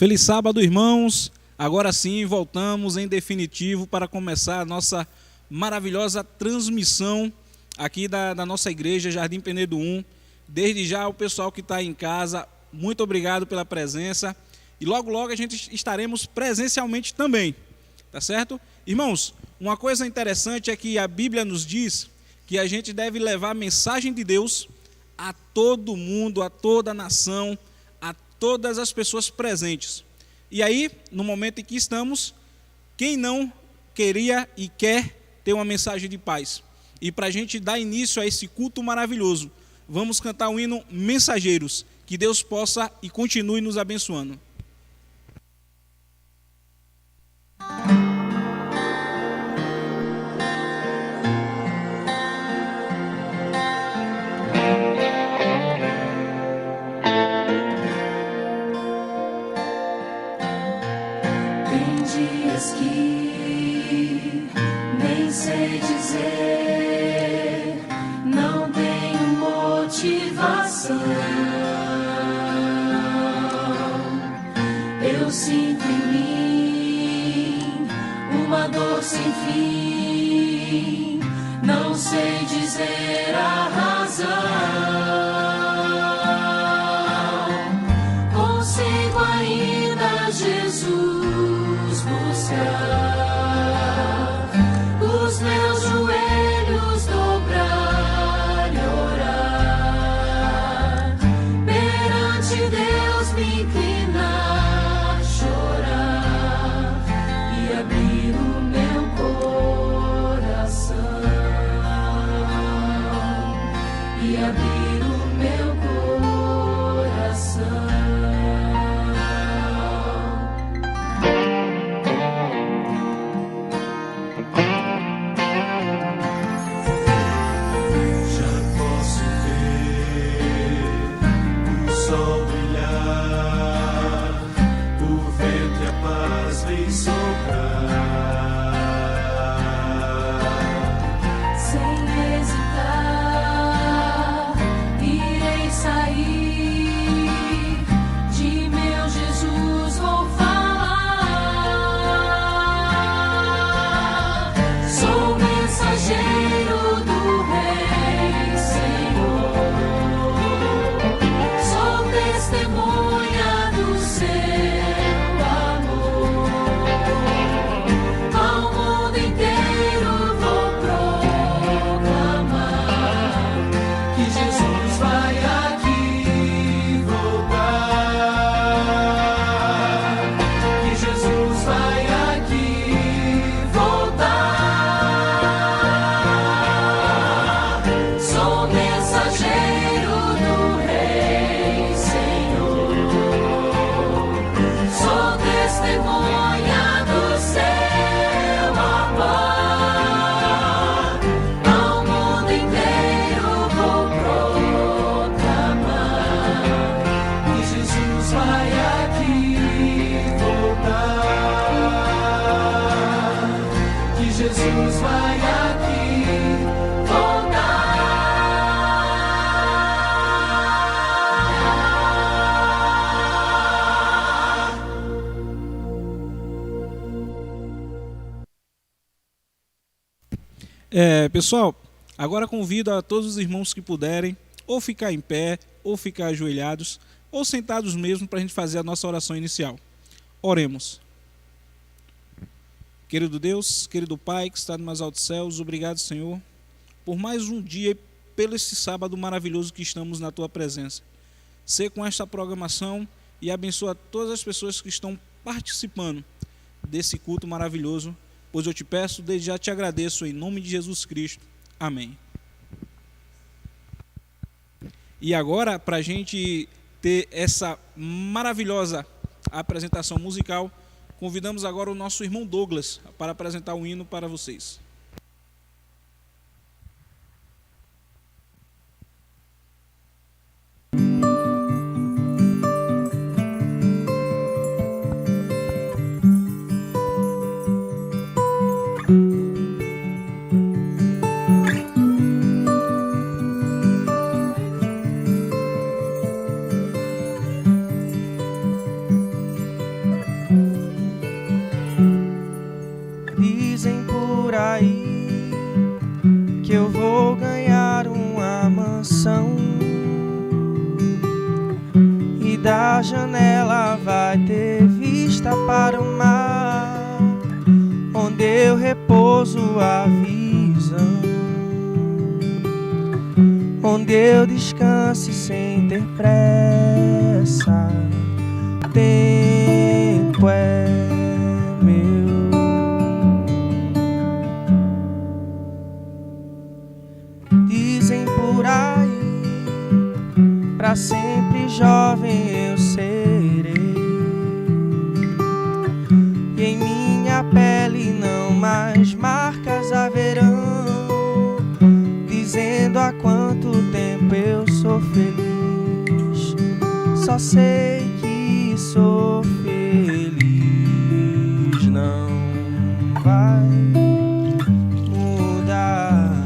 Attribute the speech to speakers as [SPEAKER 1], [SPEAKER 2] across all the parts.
[SPEAKER 1] Feliz sábado, irmãos. Agora sim, voltamos em definitivo para começar a nossa maravilhosa transmissão aqui da nossa igreja, Jardim Penedo 1. Desde já, o pessoal que está em casa, muito obrigado pela presença. E logo, logo a gente estaremos presencialmente também, tá certo? Irmãos, uma coisa interessante é que a Bíblia nos diz que a gente deve levar a mensagem de Deus a todo mundo, a toda a nação, a todas as pessoas presentes. E aí, no momento em que estamos, quem não queria e quer ter uma mensagem de paz? E para a gente dar início a esse culto maravilhoso, vamos cantar o hino Mensageiros. Que Deus possa e continue nos abençoando.
[SPEAKER 2] Sei dizer, não tenho motivação. Eu sinto em mim uma dor sem fim, não sei dizer a razão. Consigo ainda, Jesus, buscar meus joelhos dobrar e orar, perante Deus me inclinar, chorar e abrir o meu coração, e abrir o meu coração.
[SPEAKER 3] Jesus vai aqui
[SPEAKER 2] Jesus vai aqui voltar.
[SPEAKER 1] Pessoal, agora convido a todos os irmãos que puderem, ou ficar em pé, ou ficar ajoelhados, ou sentados mesmo, para a gente fazer a nossa oração inicial. Oremos. Querido Deus, querido Pai que está no mais altos céus, obrigado, Senhor, por mais um dia, pelo esse sábado maravilhoso que estamos na Tua presença. Sê com esta programação e abençoa todas as pessoas que estão participando desse culto maravilhoso, pois eu te peço, desde já te agradeço, em nome de Jesus Cristo. Amém. E agora, para a gente ter essa maravilhosa apresentação musical, convidamos agora o nosso irmão Douglas para apresentar um hino para vocês.
[SPEAKER 3] Dizem por aí que eu vou ganhar uma mansão e da janela vai ter vista para o mar, onde eu repouso a visão, onde eu descanse sem ter pressa. Tempo é meu. Dizem por aí, pra sempre jovem eu serei, e em minha pele não mais marcas haverão, dizendo há quanto tempo eu sou feliz. Só sei que sou feliz, não vai mudar.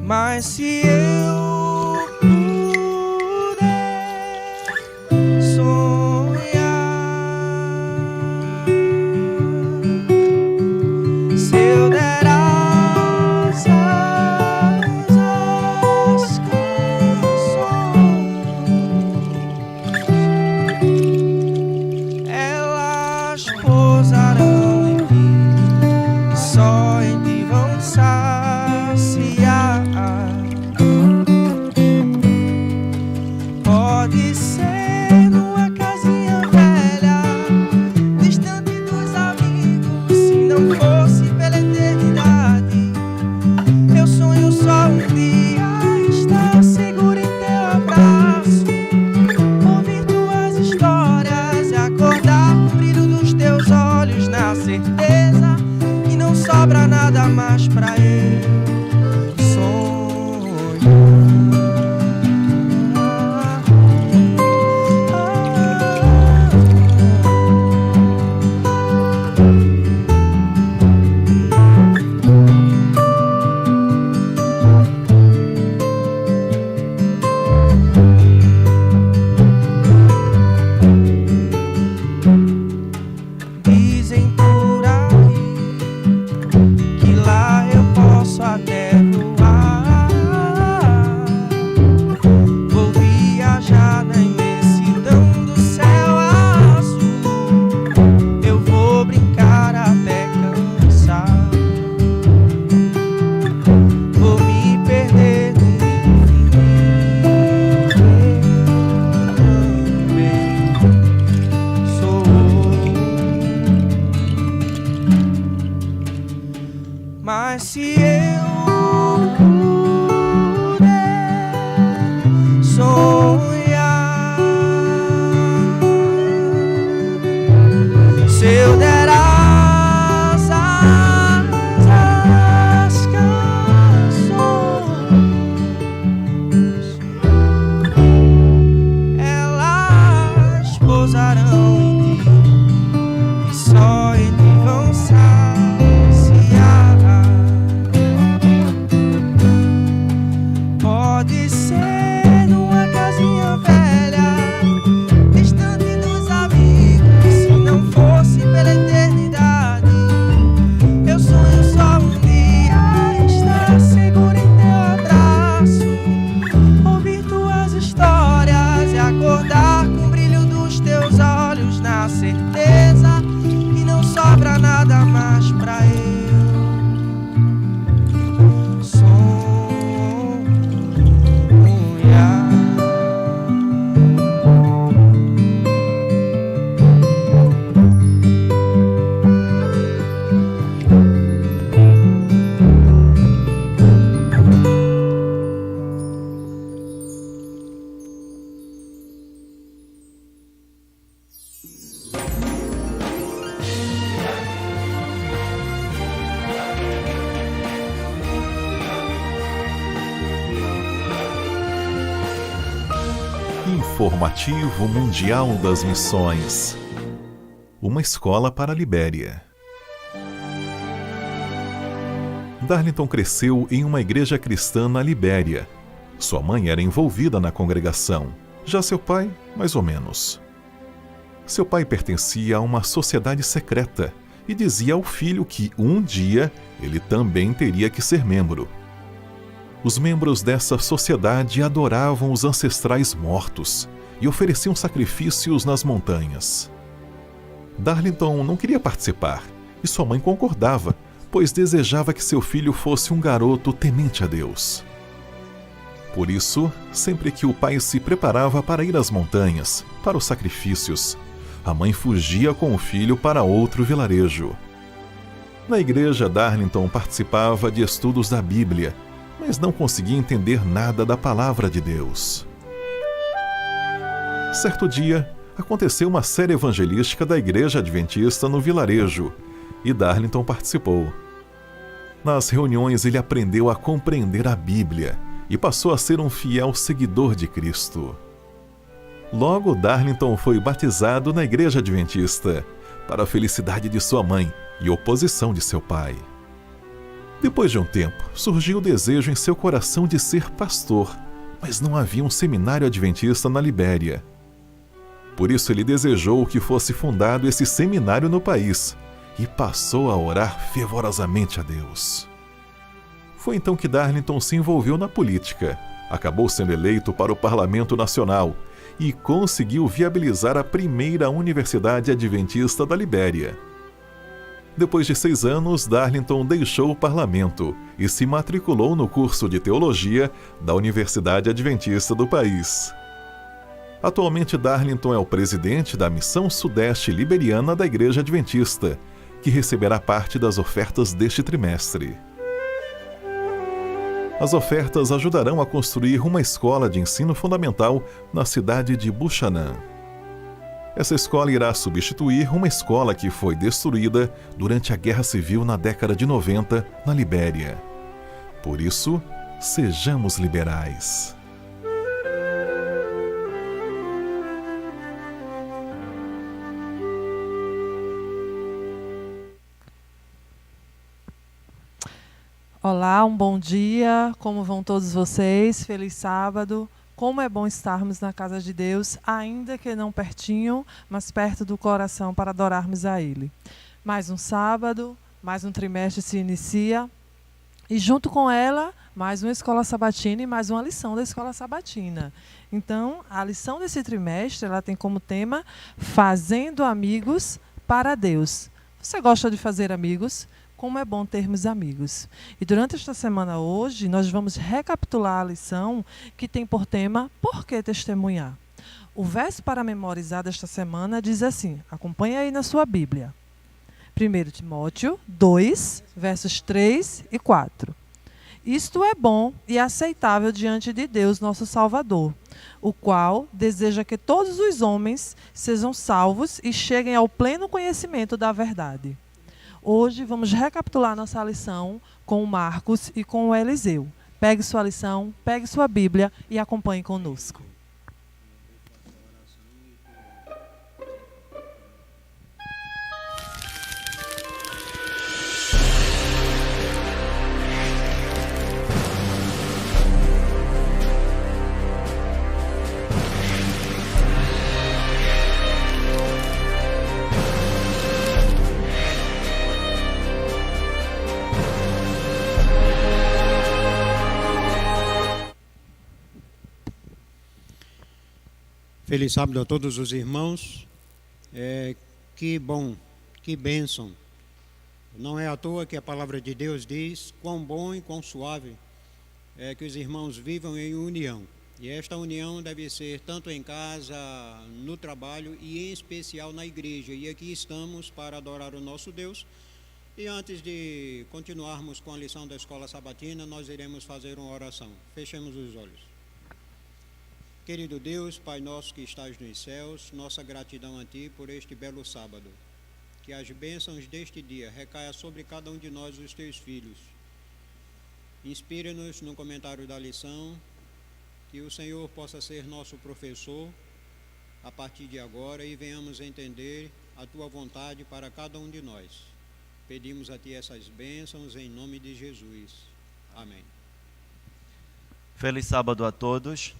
[SPEAKER 3] Mas se eu puder sonhar, se eu der asas às canções, elas pousarão em mim e só em ti vão saciar. pode ser numa casinha velha, distante dos amigos, se não fosse pela eternidade. Eu sonho só um dia estar seguro em teu abraço, ouvir tuas histórias e acordar com o brilho dos teus olhos, na certeza que não sobra nada mais pra eu.
[SPEAKER 4] Informativo Mundial das Missões. Uma escola para a Libéria. Darlington cresceu em uma igreja cristã na Libéria. Sua mãe era envolvida na congregação, já seu pai, mais ou menos. Seu pai pertencia a uma sociedade secreta e dizia ao filho que um dia ele também teria que ser membro. Os membros dessa sociedade adoravam os ancestrais mortos e ofereciam sacrifícios nas montanhas. Darlington não queria participar e sua mãe concordava, pois desejava que seu filho fosse um garoto temente a Deus. Por isso, sempre que o pai se preparava para ir às montanhas, para os sacrifícios, a mãe fugia com o filho para outro vilarejo. Na igreja, Darlington participava de estudos da Bíblia, mas não conseguia entender nada da palavra de Deus. Certo dia, aconteceu uma série evangelística da Igreja Adventista no vilarejo, e Darlington participou. Nas reuniões ele aprendeu a compreender a Bíblia e passou a ser um fiel seguidor de Cristo. Logo, Darlington foi batizado na Igreja Adventista, para a felicidade de sua mãe e oposição de seu pai. Depois de um tempo, surgiu o desejo em seu coração de ser pastor, mas não havia um seminário adventista na Libéria. Por isso ele desejou que fosse fundado esse seminário no país e passou a orar fervorosamente a Deus. Foi então que Darlington se envolveu na política, acabou sendo eleito para o Parlamento Nacional e conseguiu viabilizar a primeira Universidade Adventista da Libéria. Depois de 6 anos, Darlington deixou o parlamento e se matriculou no curso de teologia da Universidade Adventista do país. Atualmente, Darlington é o presidente da Missão Sudeste Liberiana da Igreja Adventista, que receberá parte das ofertas deste trimestre. As ofertas ajudarão a construir uma escola de ensino fundamental na cidade de Buchanan. Essa escola irá substituir uma escola que foi destruída durante a Guerra Civil na década de 90 na Libéria. Por isso, sejamos liberais.
[SPEAKER 5] Olá, um bom dia. Como vão todos vocês? Feliz sábado. Como é bom estarmos na casa de Deus, ainda que não pertinho, mas perto do coração para adorarmos a Ele. Mais um sábado, mais um trimestre se inicia e junto com ela, mais uma escola sabatina e mais uma lição da escola sabatina. Então, a lição desse trimestre, ela tem como tema Fazendo Amigos para Deus. Você gosta de fazer amigos? Como é bom termos amigos. E durante esta semana hoje, nós vamos recapitular a lição que tem por tema Por que testemunhar? O verso para memorizar desta semana diz assim, acompanha aí na sua Bíblia. 1 Timóteo 2, versos 3 e 4. Isto é bom e aceitável diante de Deus, nosso Salvador, o qual deseja que todos os homens sejam salvos e cheguem ao pleno conhecimento da verdade. Hoje vamos recapitular nossa lição com o Marcos e com o Eliseu. Pegue sua lição, pegue sua Bíblia e acompanhe conosco.
[SPEAKER 6] Feliz sábado a todos os irmãos. Que bom, que bênção. Não é à toa que a palavra de Deus diz quão bom e quão suave é que os irmãos vivam em união. E esta união deve ser tanto em casa, no trabalho e em especial na igreja. E aqui estamos para adorar o nosso Deus. E antes de continuarmos com a lição da escola sabatina, nós iremos fazer uma oração. Fechemos os olhos. Querido Deus, Pai nosso que estás nos céus, nossa gratidão a Ti por este belo sábado. Que as bênçãos deste dia recaia sobre cada um de nós, os Teus filhos. Inspire-nos no comentário da lição, que o Senhor possa ser nosso professor a partir de agora e venhamos entender a Tua vontade para cada um de nós. Pedimos a Ti essas bênçãos em nome de Jesus. Amém.
[SPEAKER 7] Feliz sábado a todos.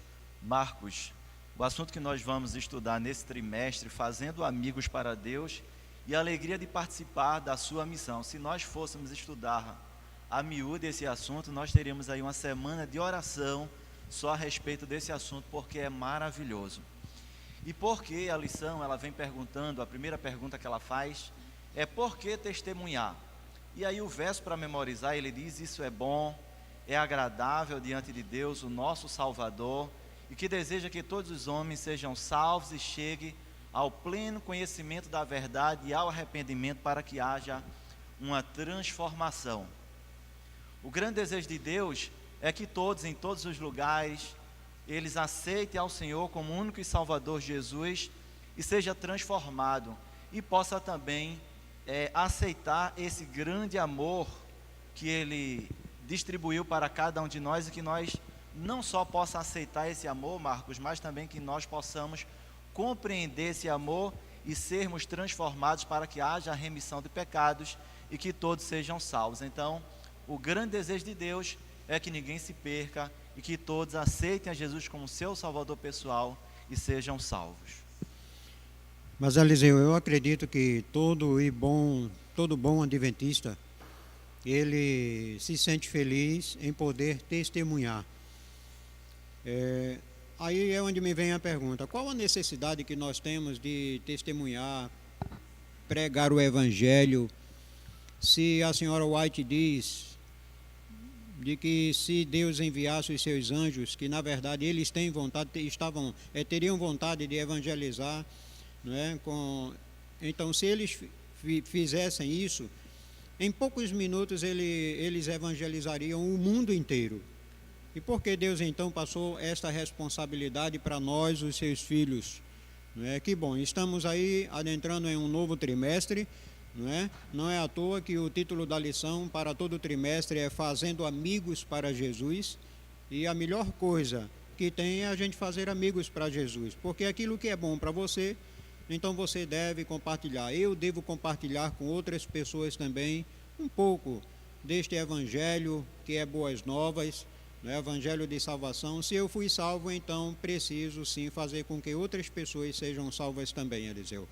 [SPEAKER 7] Marcos, o assunto que nós vamos estudar nesse trimestre, fazendo amigos para Deus e a alegria de participar da sua missão. Se nós fôssemos estudar a miúde esse assunto, nós teríamos aí uma semana de oração só a respeito desse assunto, porque é maravilhoso. E por que a lição, ela vem perguntando, a primeira pergunta que ela faz é por que testemunhar? E aí o verso para memorizar, ele diz, isso é bom, é agradável diante de Deus, o nosso Salvador, e que deseja que todos os homens sejam salvos e cheguem ao pleno conhecimento da verdade e ao arrependimento para que haja uma transformação. O grande desejo de Deus é que todos, em todos os lugares, eles aceitem ao Senhor como único e Salvador Jesus e seja transformado e possa também aceitar esse grande amor que Ele distribuiu para cada um de nós e que nós não só possa aceitar esse amor, Marcos, mas também que nós possamos compreender esse amor e sermos transformados para que haja a remissão de pecados e que todos sejam salvos. Então, o grande desejo de Deus é que ninguém se perca e que todos aceitem a Jesus como seu Salvador pessoal e sejam salvos.
[SPEAKER 6] Mas, Eliseu, eu acredito que todo bom adventista, ele se sente feliz em poder testemunhar. Aí é onde me vem a pergunta, qual a necessidade que nós temos de testemunhar, pregar o Evangelho, se a senhora White diz de que se Deus enviasse os seus anjos, que na verdade eles têm vontade, teriam vontade de evangelizar, não é? Então, se eles fizessem isso, em poucos minutos eles evangelizariam o mundo inteiro. E por que Deus então passou esta responsabilidade para nós, os seus filhos? Não é? Que bom, estamos aí adentrando em um novo trimestre, não é? Não é à toa que o título da lição para todo o trimestre é Fazendo Amigos para Jesus. E a melhor coisa que tem é a gente fazer amigos para Jesus, porque aquilo que é bom para você, então você deve compartilhar. Eu devo compartilhar com outras pessoas também um pouco deste evangelho que é boas novas, no evangelho de salvação. Se eu fui salvo, então preciso sim fazer com que outras pessoas sejam salvas também, Eliseu.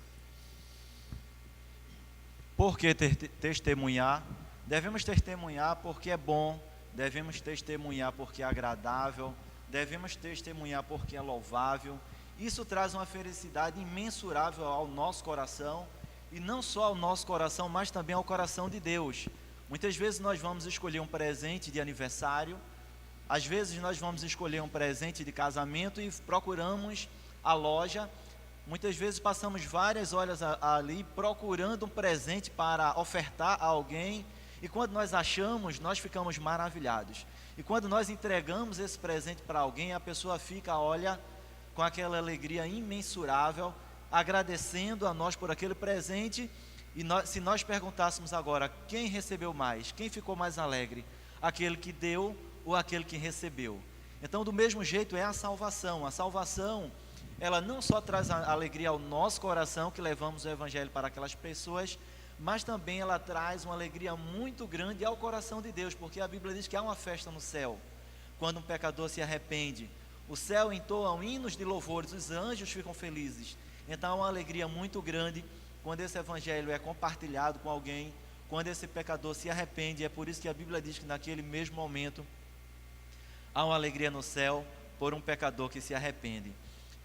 [SPEAKER 7] Por que testemunhar? Devemos testemunhar porque é bom, devemos testemunhar porque é agradável, devemos testemunhar porque é louvável. Isso traz uma felicidade imensurável ao nosso coração, e não só ao nosso coração, mas também ao coração de Deus. Muitas vezes nós vamos escolher um presente de aniversário, às vezes nós vamos escolher um presente de casamento e procuramos a loja. Muitas vezes passamos várias horas ali procurando um presente para ofertar a alguém, e quando nós achamos, nós ficamos maravilhados. E quando nós entregamos esse presente para alguém, a pessoa fica, olha, com aquela alegria imensurável, agradecendo a nós por aquele presente. E se nós perguntássemos agora, quem recebeu mais? Quem ficou mais alegre? Aquele que deu ou aquele que recebeu? Então, do mesmo jeito é a salvação. A salvação, ela não só traz a alegria ao nosso coração, que levamos o Evangelho para aquelas pessoas, mas também ela traz uma alegria muito grande ao coração de Deus, porque a Bíblia diz que há uma festa no céu, quando um pecador se arrepende. O céu entoa hinos de louvores, os anjos ficam felizes. Então, há uma alegria muito grande quando esse Evangelho é compartilhado com alguém, quando esse pecador se arrepende. É por isso que a Bíblia diz que naquele mesmo momento há uma alegria no céu por um pecador que se arrepende.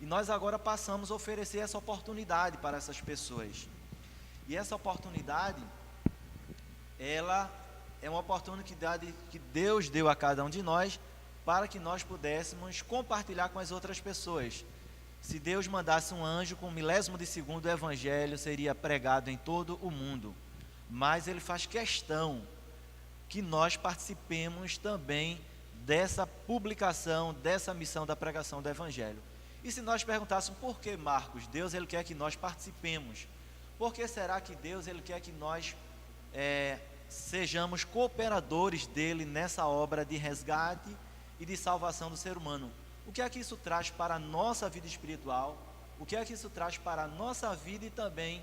[SPEAKER 7] E nós agora passamos a oferecer essa oportunidade para essas pessoas. E essa oportunidade, ela é uma oportunidade que Deus deu a cada um de nós para que nós pudéssemos compartilhar com as outras pessoas. Se Deus mandasse um anjo com 1/milésimo de segundo, o evangelho seria pregado em todo o mundo. Mas ele faz questão que nós participemos também dessa publicação, dessa missão da pregação do evangelho. E se nós perguntássemos por que, Marcos, Deus ele quer que nós participemos? Por que será que Deus ele quer que nós sejamos cooperadores dele nessa obra de resgate e de salvação do ser humano? O que é que isso traz para a nossa vida espiritual? O que é que isso traz para a nossa vida e também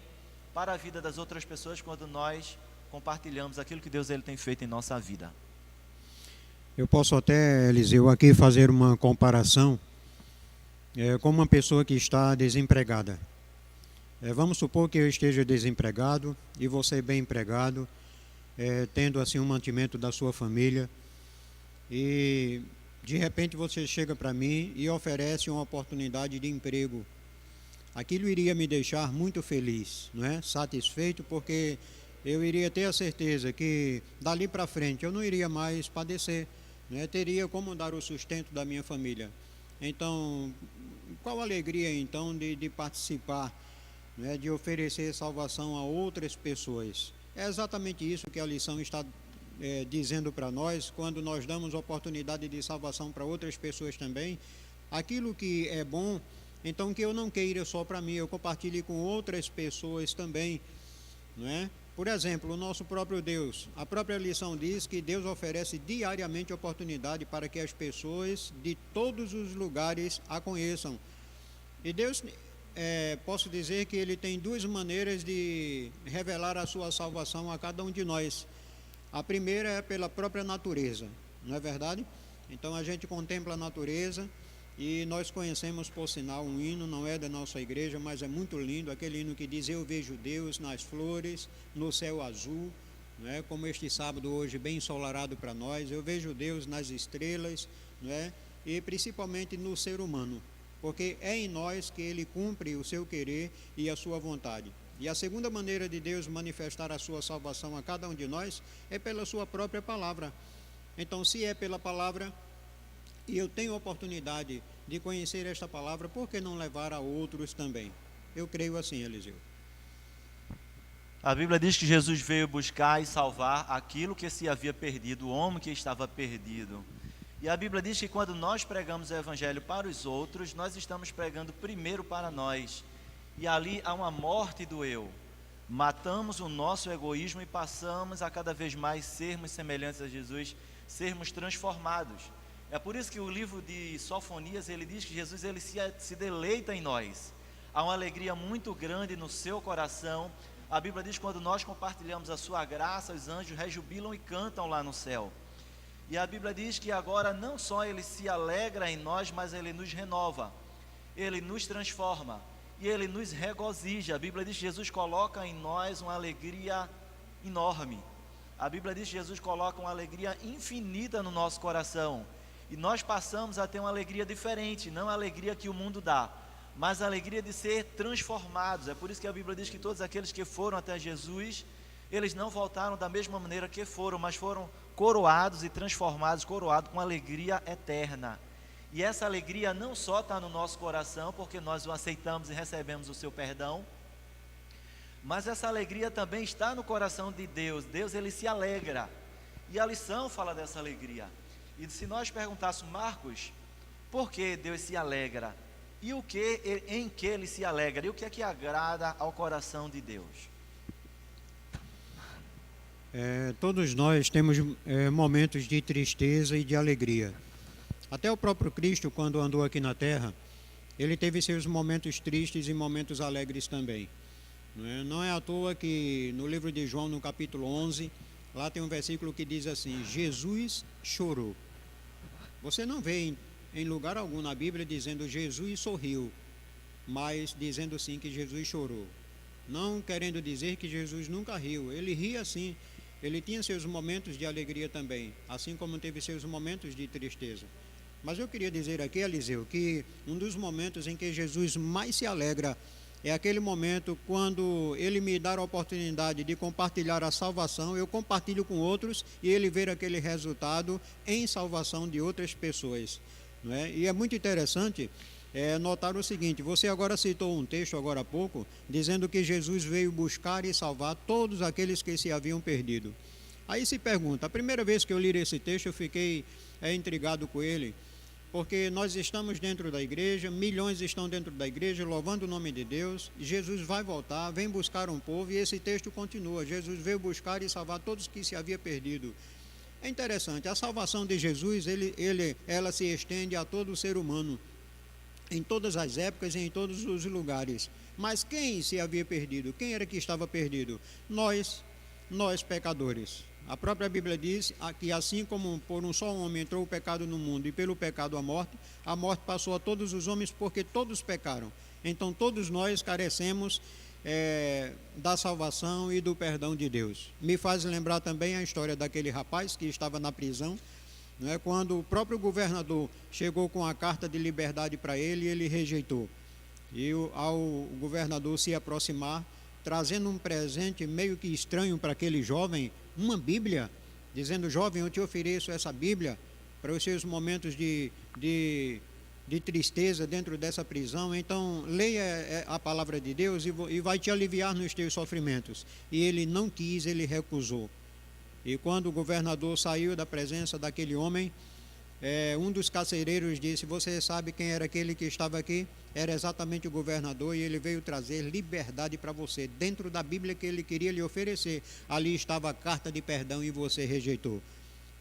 [SPEAKER 7] para a vida das outras pessoas quando nós compartilhamos aquilo que Deus ele tem feito em nossa vida?
[SPEAKER 6] Eu posso até, Eliseu, aqui fazer uma comparação com uma pessoa que está desempregada. Vamos supor que eu esteja desempregado e você bem empregado, tendo assim um mantimento da sua família, e de repente você chega para mim e oferece uma oportunidade de emprego. Aquilo iria me deixar muito feliz, não é? Satisfeito, porque eu iria ter a certeza que dali para frente eu não iria mais padecer, né? Teria como dar o sustento da minha família. Então, qual a alegria então de participar, né? De oferecer salvação a outras pessoas? É exatamente isso que a lição está dizendo para nós, quando nós damos oportunidade de salvação para outras pessoas também. Aquilo que é bom, então que eu não queira só para mim, eu compartilhe com outras pessoas também, não é? Por exemplo, o nosso próprio Deus, a própria lição diz que Deus oferece diariamente oportunidade para que as pessoas de todos os lugares a conheçam. E Deus, posso dizer que Ele tem duas maneiras de revelar a sua salvação a cada um de nós. A primeira é pela própria natureza, não é verdade? Então a gente contempla a natureza e nós conhecemos, por sinal, um hino, não é da nossa igreja, mas é muito lindo, aquele hino que diz: eu vejo Deus nas flores, no céu azul, não é? Como este sábado hoje bem ensolarado para nós, eu vejo Deus nas estrelas, não é? E principalmente no ser humano, porque é em nós que Ele cumpre o seu querer e a sua vontade. E a segunda maneira de Deus manifestar a sua salvação a cada um de nós é pela sua própria palavra. Então, se é pela palavra, e eu tenho a oportunidade de conhecer esta palavra, por que não levar a outros também? Eu creio assim, Eliseu.
[SPEAKER 7] A Bíblia diz que Jesus veio buscar e salvar aquilo que se havia perdido, o homem que estava perdido. E a Bíblia diz que quando nós pregamos o evangelho para os outros, nós estamos pregando primeiro para nós. E ali há uma morte do eu. Matamos o nosso egoísmo e passamos a cada vez mais sermos semelhantes a Jesus, sermos transformados. É por isso que o livro de Sofonias, ele diz que Jesus ele se deleita em nós. Há uma alegria muito grande no seu coração. A Bíblia diz que quando nós compartilhamos a sua graça, os anjos rejubilam e cantam lá no céu. E a Bíblia diz que agora não só ele se alegra em nós, mas ele nos renova, ele nos transforma e ele nos regozija. A Bíblia diz que Jesus coloca em nós uma alegria enorme. A Bíblia diz que Jesus coloca uma alegria infinita no nosso coração. E nós passamos a ter uma alegria diferente, não a alegria que o mundo dá, mas a alegria de ser transformados. É por isso que a Bíblia diz que todos aqueles que foram até Jesus, eles não voltaram da mesma maneira que foram, mas foram coroados e transformados, coroados com alegria eterna. E essa alegria não só está no nosso coração, porque nós o aceitamos e recebemos o seu perdão, mas essa alegria também está no coração de Deus. Deus ele se alegra, e a lição fala dessa alegria. E se nós perguntássemos, Marcos, por que Deus se alegra? E em que ele se alegra? E o que é que agrada ao coração de Deus?
[SPEAKER 6] Todos nós temos momentos de tristeza e de alegria. Até o próprio Cristo, quando andou aqui na terra, ele teve seus momentos tristes e momentos alegres também. Não é à toa que no livro de João, no capítulo 11, lá tem um versículo que diz assim: Jesus chorou. Você não vê em lugar algum na Bíblia dizendo Jesus sorriu, mas dizendo sim que Jesus chorou. Não querendo dizer que Jesus nunca riu, ele ria sim. Ele tinha seus momentos de alegria também, assim como teve seus momentos de tristeza. Mas eu queria dizer aqui, Eliseu, que um dos momentos em que Jesus mais se alegra é aquele momento quando ele me dá a oportunidade de compartilhar a salvação, eu compartilho com outros e ele vê aquele resultado em salvação de outras pessoas. Não é? E é muito interessante notar o seguinte: você agora citou um texto agora há pouco, dizendo que Jesus veio buscar e salvar todos aqueles que se haviam perdido. Aí se pergunta, a primeira vez que eu li esse texto eu fiquei intrigado com ele, porque nós estamos dentro da igreja, milhões estão dentro da igreja, louvando o nome de Deus, Jesus vai voltar, vem buscar um povo, e esse texto continua, Jesus veio buscar e salvar todos que se havia perdido. É interessante, a salvação de Jesus, ela se estende a todo ser humano, em todas as épocas e em todos os lugares. Mas quem se havia perdido? Quem era que estava perdido? Nós pecadores. A própria Bíblia diz que assim como por um só homem entrou o pecado no mundo e pelo pecado a morte passou a todos os homens porque todos pecaram. Então todos nós carecemos da salvação e do perdão de Deus. Me faz lembrar também a história daquele rapaz que estava na prisão, não é? Quando o próprio governador chegou com a carta de liberdade para ele, ele rejeitou. E ao governador se aproximar, trazendo um presente meio que estranho para aquele jovem, uma Bíblia, dizendo: jovem, eu te ofereço essa Bíblia para os seus momentos de tristeza dentro dessa prisão, então leia a palavra de Deus e vai te aliviar nos teus sofrimentos. E ele não quis, ele recusou. E quando o governador saiu da presença daquele homem, um dos carcereiros disse: você sabe quem era aquele que estava aqui? Era exatamente o governador, e ele veio trazer liberdade para você. Dentro da Bíblia que ele queria lhe oferecer, ali estava a carta de perdão e você rejeitou.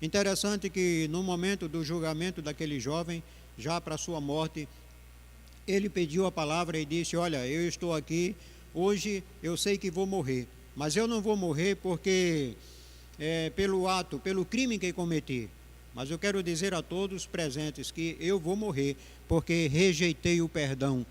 [SPEAKER 6] Interessante que no momento do julgamento daquele jovem, já para sua morte, ele pediu a palavra e disse: olha, eu estou aqui, hoje eu sei que vou morrer, mas eu não vou morrer porque pelo crime que cometi. Mas eu quero dizer a todos presentes que eu vou morrer porque rejeitei o perdão,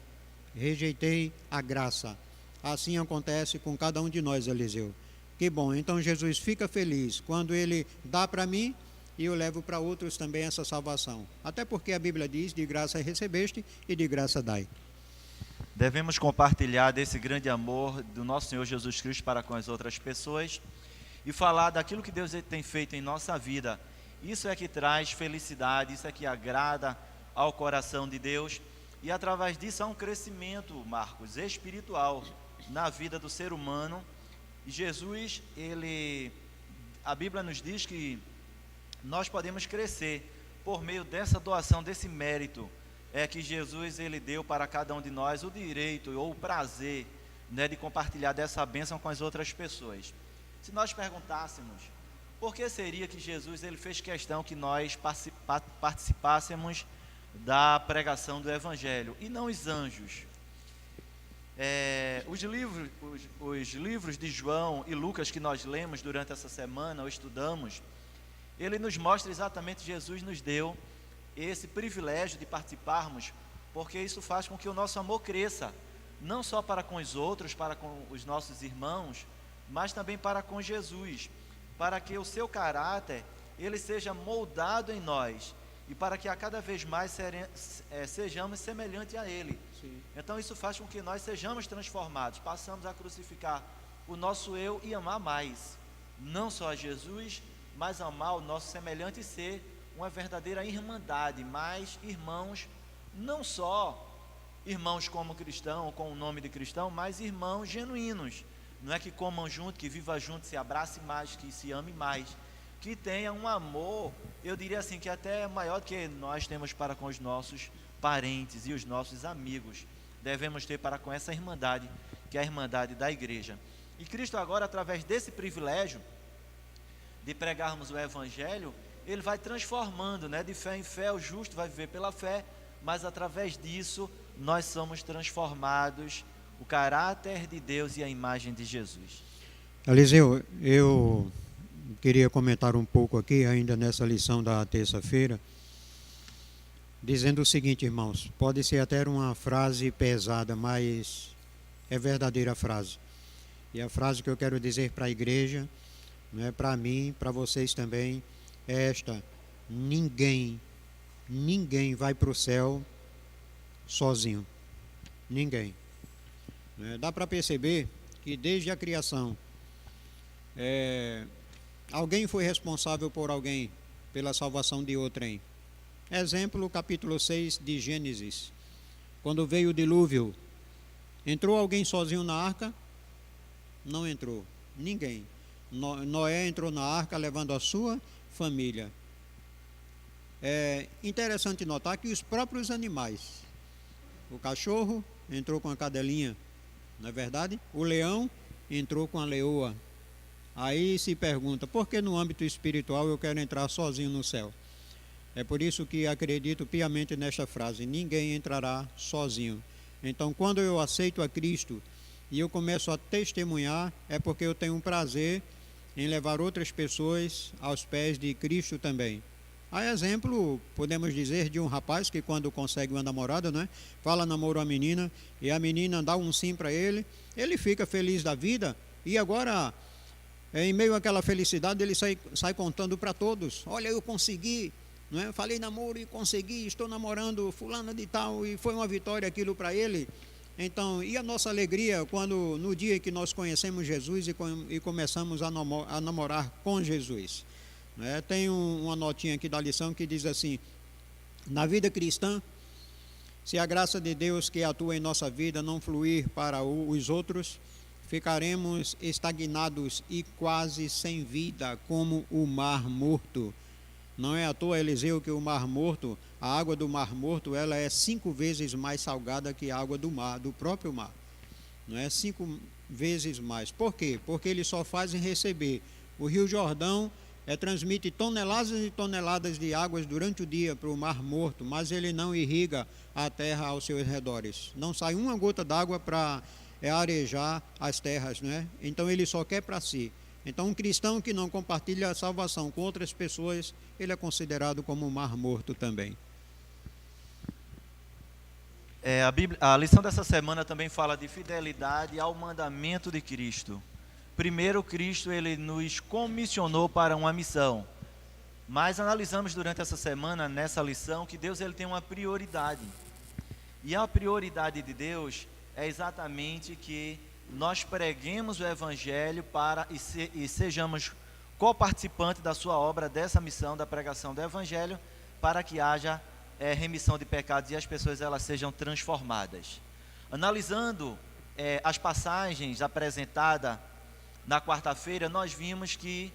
[SPEAKER 6] rejeitei a graça. Assim acontece com cada um de nós, Eliseu. Que bom, então Jesus fica feliz quando ele dá para mim e eu levo para outros também essa salvação. Até porque a Bíblia diz: de graça recebeste e de graça dai.
[SPEAKER 7] Devemos compartilhar desse grande amor do nosso Senhor Jesus Cristo para com as outras pessoas e falar daquilo que Deus tem feito em nossa vida. Isso é que traz felicidade, isso é que agrada ao coração de Deus, e através disso há um crescimento, Marcos, espiritual na vida do ser humano. E Jesus, a Bíblia nos diz que nós podemos crescer por meio dessa doação, desse mérito que Jesus ele deu para cada um de nós, o direito ou o prazer, né, de compartilhar dessa bênção com as outras pessoas. Se nós perguntássemos por que seria que Jesus ele fez questão que nós participássemos da pregação do Evangelho e não os anjos? Os livros de João e Lucas que nós lemos durante essa semana ou estudamos, ele nos mostra exatamente, Jesus nos deu esse privilégio de participarmos, porque isso faz com que o nosso amor cresça, não só para com os outros, para com os nossos irmãos, mas também para com Jesus, para que o seu caráter ele seja moldado em nós e para que a cada vez mais sejamos semelhantes a ele.
[SPEAKER 6] Sim.
[SPEAKER 7] Então isso faz com que nós sejamos transformados, passamos a crucificar o nosso eu e amar mais, não só a Jesus, mas amar o nosso semelhante e ser uma verdadeira irmandade, mas irmãos, não só irmãos como cristão, com o nome de cristão, mas irmãos genuínos. Não é que comam junto, que vivam junto, se abracem mais, que se amem mais, que tenha um amor, eu diria assim, que até é maior do que nós temos para com os nossos parentes e os nossos amigos. Devemos ter para com essa irmandade, que é a irmandade da igreja. E Cristo agora, através desse privilégio de pregarmos o Evangelho, ele vai transformando, né? De fé em fé, o justo vai viver pela fé, mas através disso nós somos transformados, o caráter de Deus e a imagem de Jesus.
[SPEAKER 6] Eliseu, eu queria comentar um pouco aqui, ainda nessa lição da terça-feira, dizendo o seguinte, irmãos, pode ser até uma frase pesada, mas é verdadeira frase. E a frase que eu quero dizer para a igreja, para mim, para vocês também, é esta: ninguém ninguém vai para o céu sozinho. Ninguém. Dá para perceber que desde a criação, alguém foi responsável por alguém, pela salvação de outrem. Exemplo, capítulo 6 de Gênesis. Quando veio o dilúvio, entrou alguém sozinho na arca? Não entrou. Ninguém. Noé entrou na arca levando a sua família. É interessante notar que os próprios animais, o cachorro entrou com a cadelinha, não é verdade? O leão entrou com a leoa. Aí se pergunta, por que no âmbito espiritual eu quero entrar sozinho no céu? É por isso que acredito piamente nesta frase, ninguém entrará sozinho. Então, quando eu aceito a Cristo e eu começo a testemunhar, é porque eu tenho um prazer em levar outras pessoas aos pés de Cristo também. A exemplo, podemos dizer, de um rapaz que quando consegue uma namorada, né, fala namoro a menina, e a menina dá um sim para ele, ele fica feliz da vida, e agora, em meio àquela felicidade, ele sai contando para todos, olha, eu consegui, não é? Falei namoro e consegui, estou namorando fulana de tal, e foi uma vitória aquilo para ele. Então, e a nossa alegria quando no dia que nós conhecemos Jesus e começamos a namorar com Jesus? Tem uma notinha aqui da lição que diz assim, na vida cristã, se a graça de Deus que atua em nossa vida não fluir para os outros, ficaremos estagnados e quase sem vida, como o mar morto. Não é à toa, Eliseu, que o mar morto, a água do mar morto, ela é 5 vezes mais salgada que a água do mar, do próprio mar. Não é 5 vezes mais. Por quê? Porque eles só fazem receber. O Rio Jordão transmite toneladas e toneladas de águas durante o dia para o mar morto, mas ele não irriga a terra aos seus redores. Não sai uma gota d'água para arejar as terras, né? Então ele só quer para si. Então um cristão que não compartilha a salvação com outras pessoas, ele é considerado como um mar morto também.
[SPEAKER 7] A lição dessa semana também fala de fidelidade ao mandamento de Cristo. Primeiro, Cristo ele nos comissionou para uma missão, mas analisamos durante essa semana, nessa lição, que Deus ele tem uma prioridade, e a prioridade de Deus é exatamente que nós preguemos o Evangelho e sejamos coparticipantes da sua obra, dessa missão da pregação do Evangelho, para que haja remissão de pecados e as pessoas elas sejam transformadas. Analisando as passagens apresentadas na quarta-feira, nós vimos que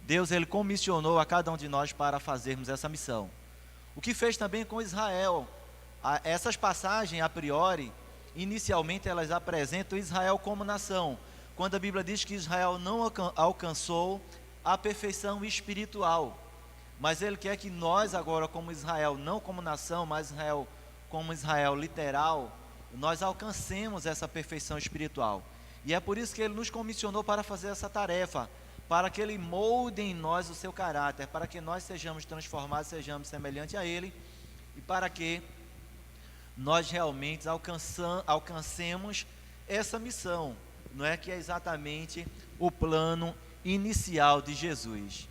[SPEAKER 7] Deus ele comissionou a cada um de nós para fazermos essa missão. O que fez também com Israel. Essas passagens, a priori, inicialmente elas apresentam Israel como nação, quando a Bíblia diz que Israel não alcançou a perfeição espiritual, mas ele quer que nós agora, como Israel, não como nação, mas Israel como Israel literal, nós alcancemos essa perfeição espiritual. E é por isso que ele nos comissionou para fazer essa tarefa, para que ele molde em nós o seu caráter, para que nós sejamos transformados, sejamos semelhantes a ele, e para que nós realmente alcancemos essa missão, não é, que é exatamente o plano inicial de Jesus.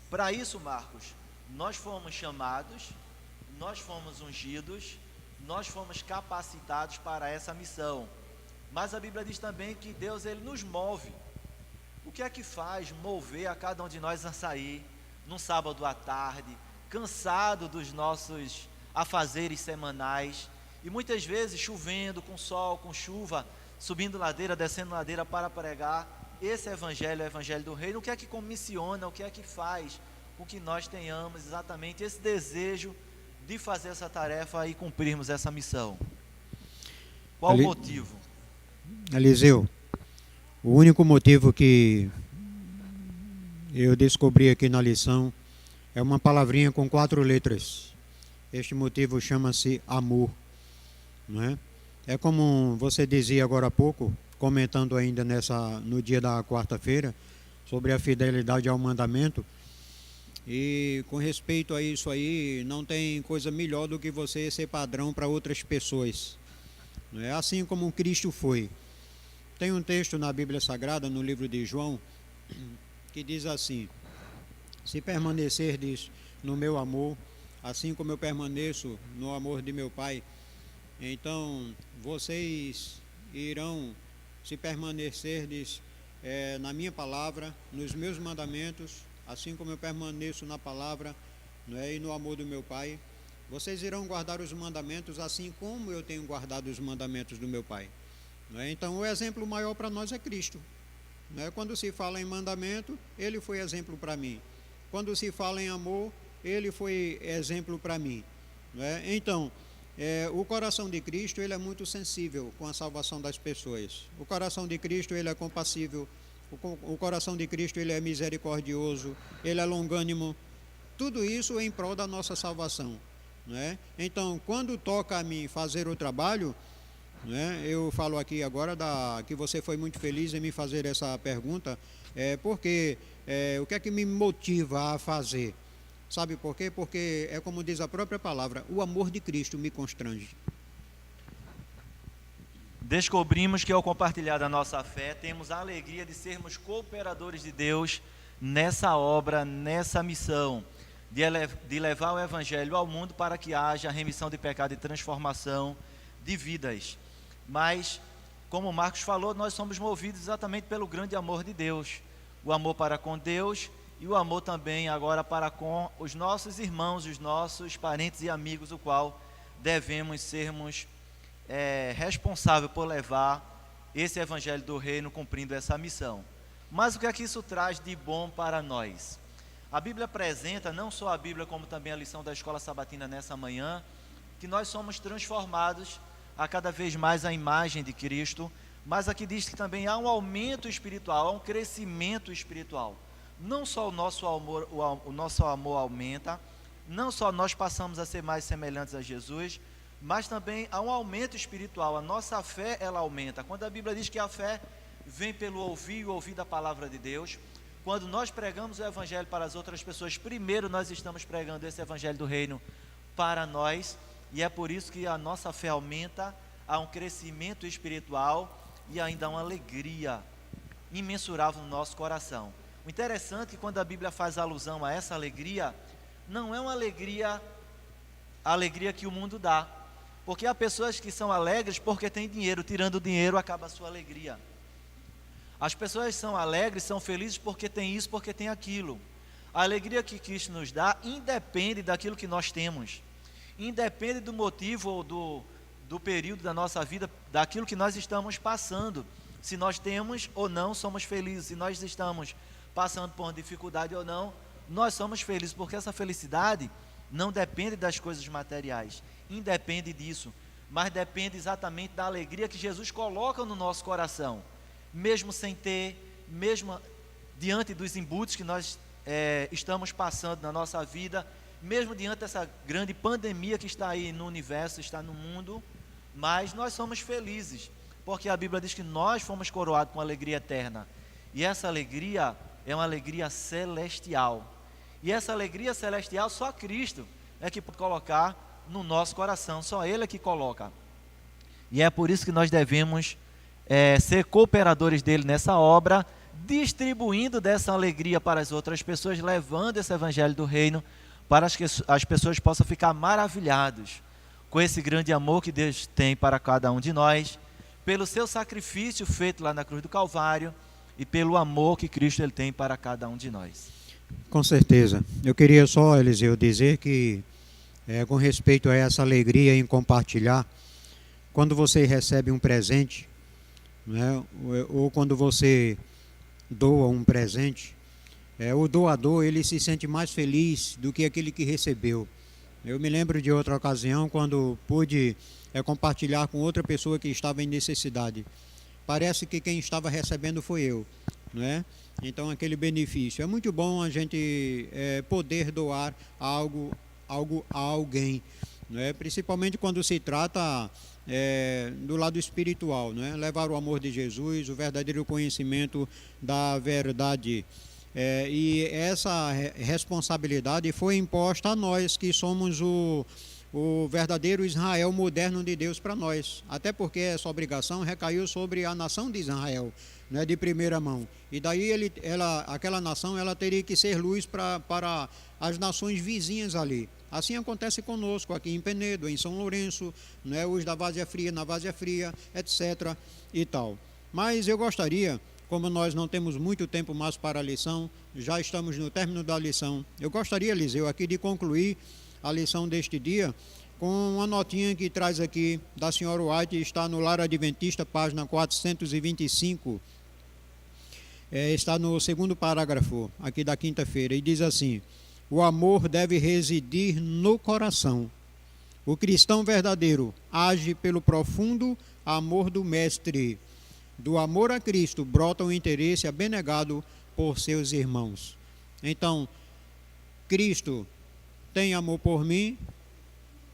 [SPEAKER 7] Para isso, Marcos, nós fomos chamados, nós fomos ungidos, nós fomos capacitados para essa missão. Mas a Bíblia diz também que Deus ele nos move. O que é que faz mover a cada um de nós a sair num sábado à tarde, cansado dos nossos afazeres semanais, e muitas vezes chovendo, com sol, com chuva, subindo ladeira, descendo ladeira para pregar esse evangelho, o evangelho do reino? O que é que comissiona, o que é que faz com que nós tenhamos exatamente esse desejo de fazer essa tarefa e cumprirmos essa missão? Qual o motivo?
[SPEAKER 6] Eliseu, o único motivo que eu descobri aqui na lição é uma palavrinha com 4 letras. Este motivo chama-se amor, não é? É como você dizia agora há pouco, comentando ainda no dia da quarta-feira, sobre a fidelidade ao mandamento. E com respeito a isso aí, não tem coisa melhor do que você ser padrão para outras pessoas, não é? Assim como Cristo foi. Tem um texto na Bíblia Sagrada, no livro de João, que diz assim: se permanecerdes no meu amor, assim como eu permaneço no amor de meu Pai. Então, vocês irão se permanecerdes na minha palavra, nos meus mandamentos, assim como eu permaneço na palavra, não é, e no amor do meu Pai. Vocês irão guardar os mandamentos assim como eu tenho guardado os mandamentos do meu Pai. Não é? Então, o exemplo maior para nós é Cristo. Não é? Quando se fala em mandamento, Ele foi exemplo para mim. Quando se fala em amor, Ele foi exemplo para mim. Não é? Então, o coração de Cristo, ele é muito sensível com a salvação das pessoas. O coração de Cristo, ele é compassível. O coração de Cristo, ele é misericordioso, ele é longânimo. Tudo isso em prol da nossa salvação. Não é? Então, quando toca a mim fazer o trabalho, não é? Eu falo aqui agora que você foi muito feliz em me fazer essa pergunta, porque o que é que me motiva a fazer? Sabe por quê? Porque é como diz a própria palavra, o amor de Cristo me constrange.
[SPEAKER 7] Descobrimos que ao compartilhar da nossa fé, temos a alegria de sermos cooperadores de Deus nessa obra, nessa missão, de levar o Evangelho ao mundo para que haja remissão de pecado e transformação de vidas. Mas, como o Marcos falou, nós somos movidos exatamente pelo grande amor de Deus, o amor para com Deus e o amor também agora para com os nossos irmãos, os nossos parentes e amigos, o qual devemos sermos responsáveis por levar esse Evangelho do Reino cumprindo essa missão. Mas o que é que isso traz de bom para nós? A Bíblia apresenta, não só a Bíblia, como também a lição da Escola Sabatina nessa manhã, que nós somos transformados a cada vez mais à imagem de Cristo, mas aqui diz que também há um aumento espiritual, há um crescimento espiritual. Não só o nosso amor aumenta, não só nós passamos a ser mais semelhantes a Jesus, mas também há um aumento espiritual, a nossa fé ela aumenta. Quando a Bíblia diz que a fé vem pelo ouvir e ouvir da palavra de Deus, quando nós pregamos o Evangelho para as outras pessoas, primeiro nós estamos pregando esse Evangelho do Reino para nós, e é por isso que a nossa fé aumenta, há um crescimento espiritual e ainda há uma alegria imensurável no nosso coração. O interessante é que quando a Bíblia faz alusão a essa alegria, não é uma alegria, a alegria que o mundo dá, porque há pessoas que são alegres porque têm dinheiro, tirando o dinheiro acaba a sua alegria. As pessoas são alegres, são felizes porque tem isso, porque tem aquilo. A alegria que Cristo nos dá independe daquilo que nós temos, independe do motivo ou do período da nossa vida, daquilo que nós estamos passando. Se nós temos ou não, somos felizes. Se nós estamos passando por uma dificuldade ou não, nós somos felizes, porque essa felicidade não depende das coisas materiais, independe disso, mas depende exatamente da alegria que Jesus coloca no nosso coração, mesmo sem ter, mesmo diante dos embutes que nós estamos passando na nossa vida, mesmo diante dessa grande pandemia que está aí no universo, está no mundo, mas nós somos felizes, porque a Bíblia diz que nós fomos coroados com alegria eterna, e essa alegria é uma alegria celestial, e essa alegria celestial só Cristo é que pode colocar no nosso coração, só Ele é que coloca, e é por isso que nós devemos ser cooperadores dele nessa obra, distribuindo dessa alegria para as outras pessoas, levando esse Evangelho do Reino, para que as pessoas possam ficar maravilhados com esse grande amor que Deus tem para cada um de nós, pelo seu sacrifício feito lá na cruz do Calvário, e pelo amor que Cristo ele tem para cada um de nós.
[SPEAKER 6] Com certeza. Eu queria só, Eliseu, dizer que, com respeito a essa alegria em compartilhar, quando você recebe um presente, né, ou quando você doa um presente, o doador ele se sente mais feliz do que aquele que recebeu. Eu me lembro de outra ocasião quando pude compartilhar com outra pessoa que estava em necessidade. Parece que quem estava recebendo foi eu, não é? Então aquele benefício. É muito bom a gente poder doar algo a alguém, não é? Principalmente quando se trata do lado espiritual, não é? Levar o amor de Jesus, o verdadeiro conhecimento da verdade. E essa responsabilidade foi imposta a nós que somos o verdadeiro Israel moderno de Deus para nós. Até porque essa obrigação recaiu sobre a nação de Israel, né, de primeira mão. E daí aquela nação ela teria que ser luz para as nações vizinhas ali. Assim acontece conosco aqui em Penedo, em São Lourenço, né, os da Várzea Fria, na Várzea Fria, etc. e tal. Mas eu gostaria, como nós não temos muito tempo mais para a lição, já estamos no término da lição, eu gostaria, Eliseu, aqui de concluir a lição deste dia com uma notinha que traz aqui da senhora White, está no Lar Adventista, página 425, está no segundo parágrafo aqui da quinta-feira, e diz assim: o amor deve residir no coração. O cristão verdadeiro age pelo profundo amor do Mestre. Do amor a Cristo brota o interesse abnegado por seus irmãos. Então, Cristo tem amor por mim,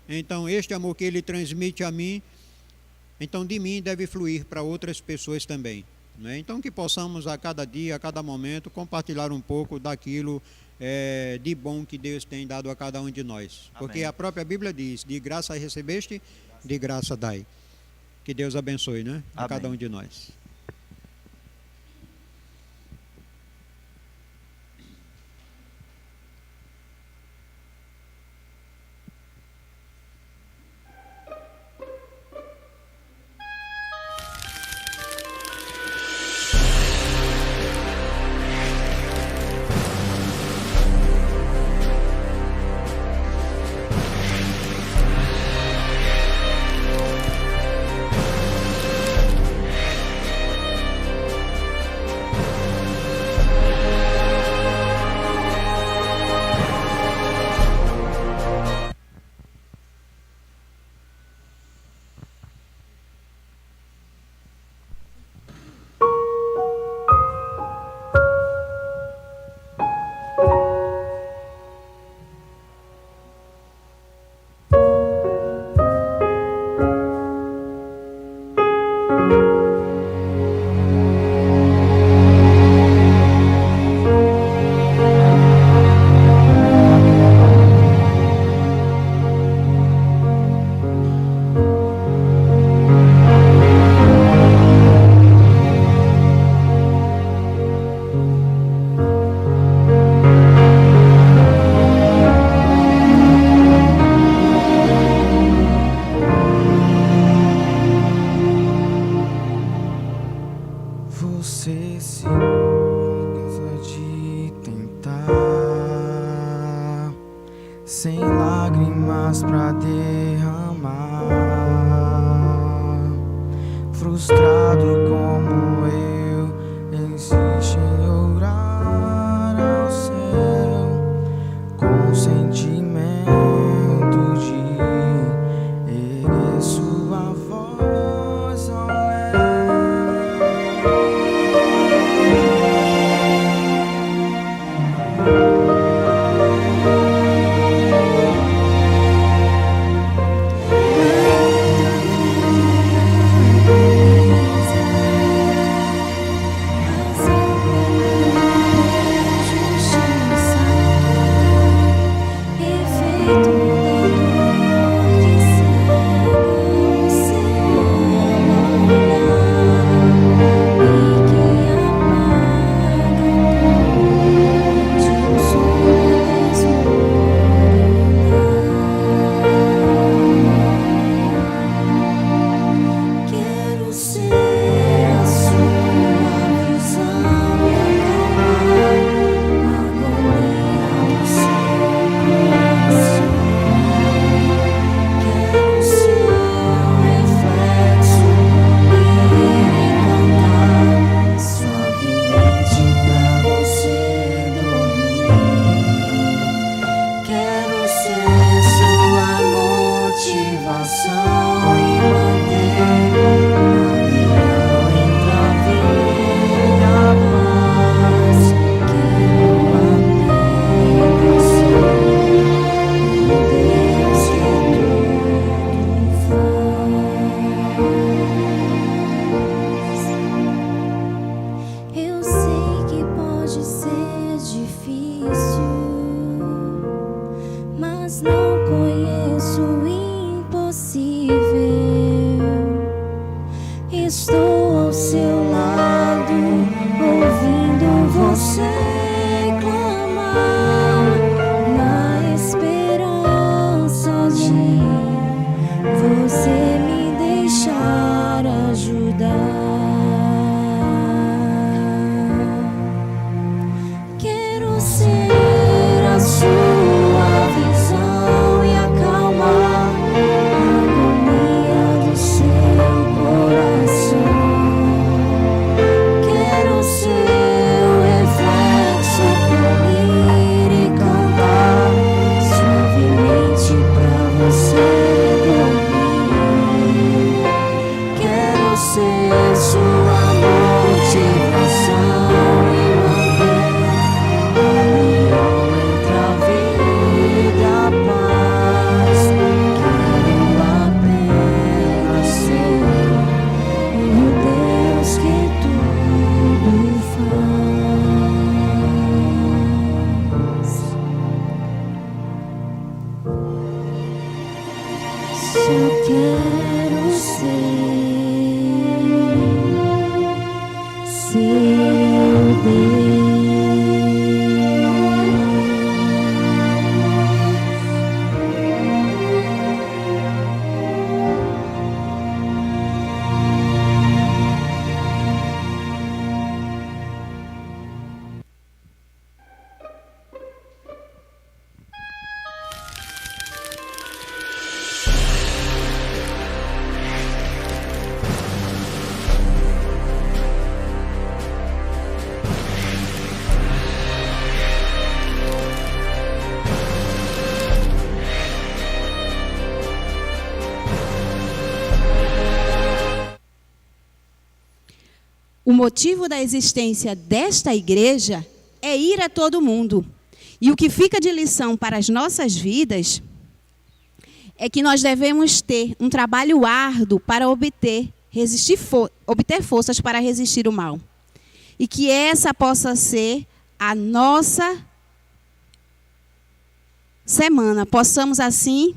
[SPEAKER 6] então este amor que ele transmite a mim, então de mim deve fluir para outras pessoas também, né? Então que possamos a cada dia, a cada momento, compartilhar um pouco daquilo de bom que Deus tem dado a cada um de nós.
[SPEAKER 7] Amém.
[SPEAKER 6] Porque a própria Bíblia diz: de graça recebeste, de graça dai. Que Deus abençoe, né, a
[SPEAKER 7] Amém.
[SPEAKER 6] cada um de nós.
[SPEAKER 3] Você se cansa de tentar, sem lágrimas pra derramar, frustrado como eu, insiste em orar ao céu, com sentimento de erguer sua voz ao léu.
[SPEAKER 8] O motivo da existência desta igreja é ir a todo mundo. E o que fica de lição para as nossas vidas é que nós devemos ter um trabalho árduo para obter forças para resistir o mal. E que essa possa ser a nossa semana. Possamos, assim,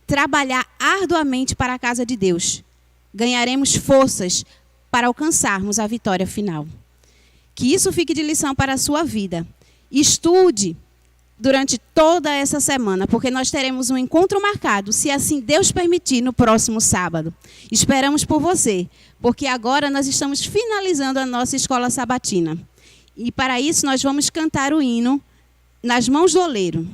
[SPEAKER 8] trabalhar arduamente para a casa de Deus. Ganharemos forças para alcançarmos a vitória final. Que isso fique de lição para a sua vida. Estude durante toda essa semana, porque nós teremos um encontro marcado, se assim Deus permitir, no próximo sábado. Esperamos por você, porque agora nós estamos finalizando a nossa escola sabatina. E para isso nós vamos cantar o hino Nas Mãos do Oleiro.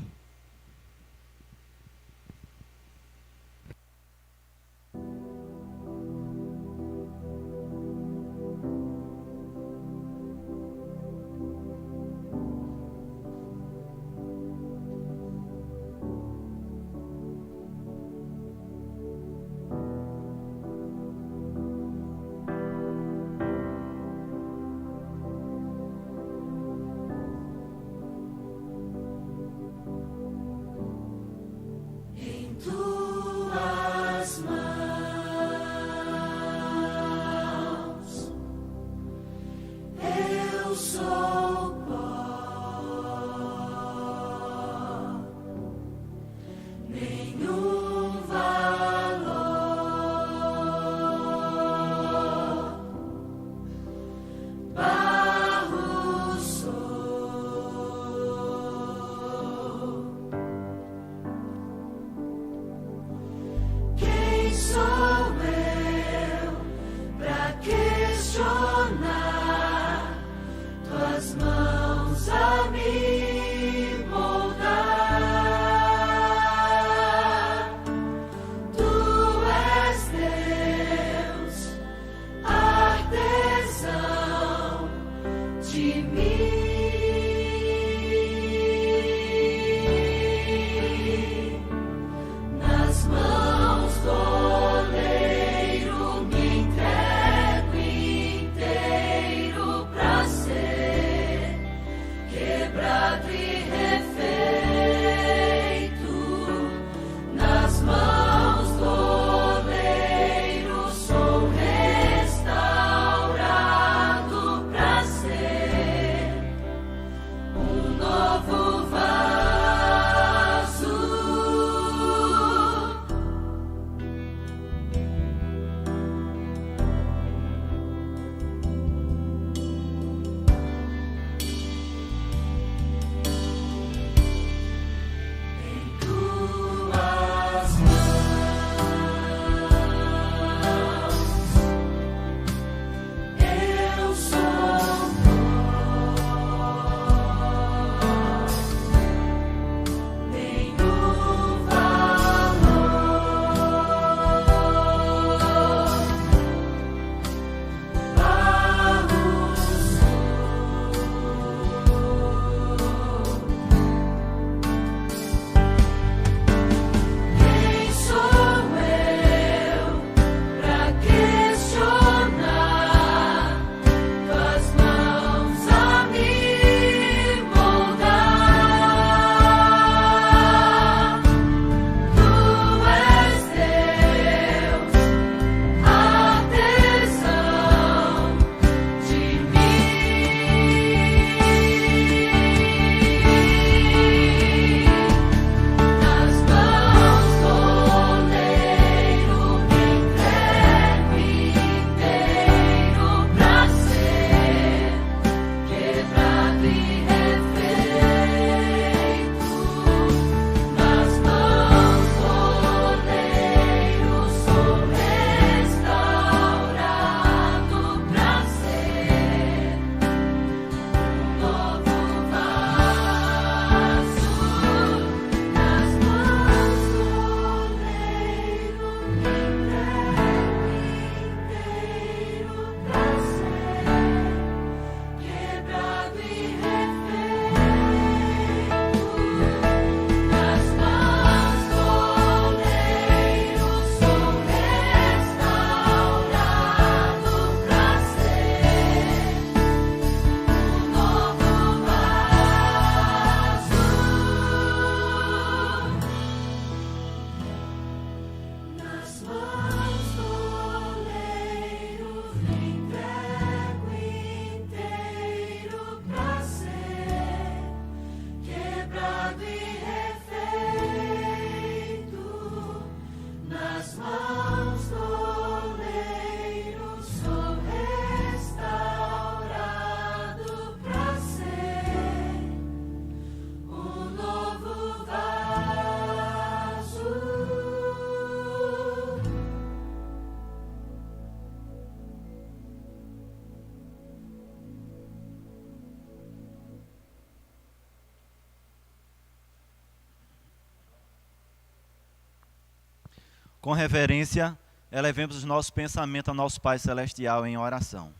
[SPEAKER 7] Com reverência, elevemos os nossos pensamentos ao nosso Pai Celestial em oração.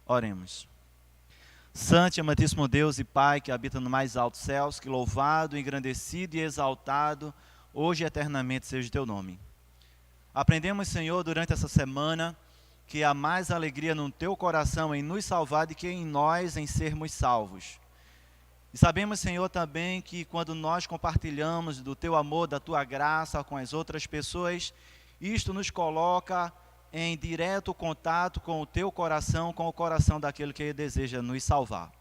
[SPEAKER 7] Oremos. Santo e amantíssimo Deus e Pai, que habita no mais altos céus, que louvado, engrandecido e exaltado, hoje e eternamente seja o teu nome. Aprendemos, Senhor, durante essa semana, que há mais alegria no teu coração em nos salvar do que em nós em sermos salvos. E sabemos, Senhor, também que quando nós compartilhamos do teu amor, da tua graça com as outras pessoas, isto nos coloca em direto contato com o teu coração, com o coração daquele que deseja nos salvar.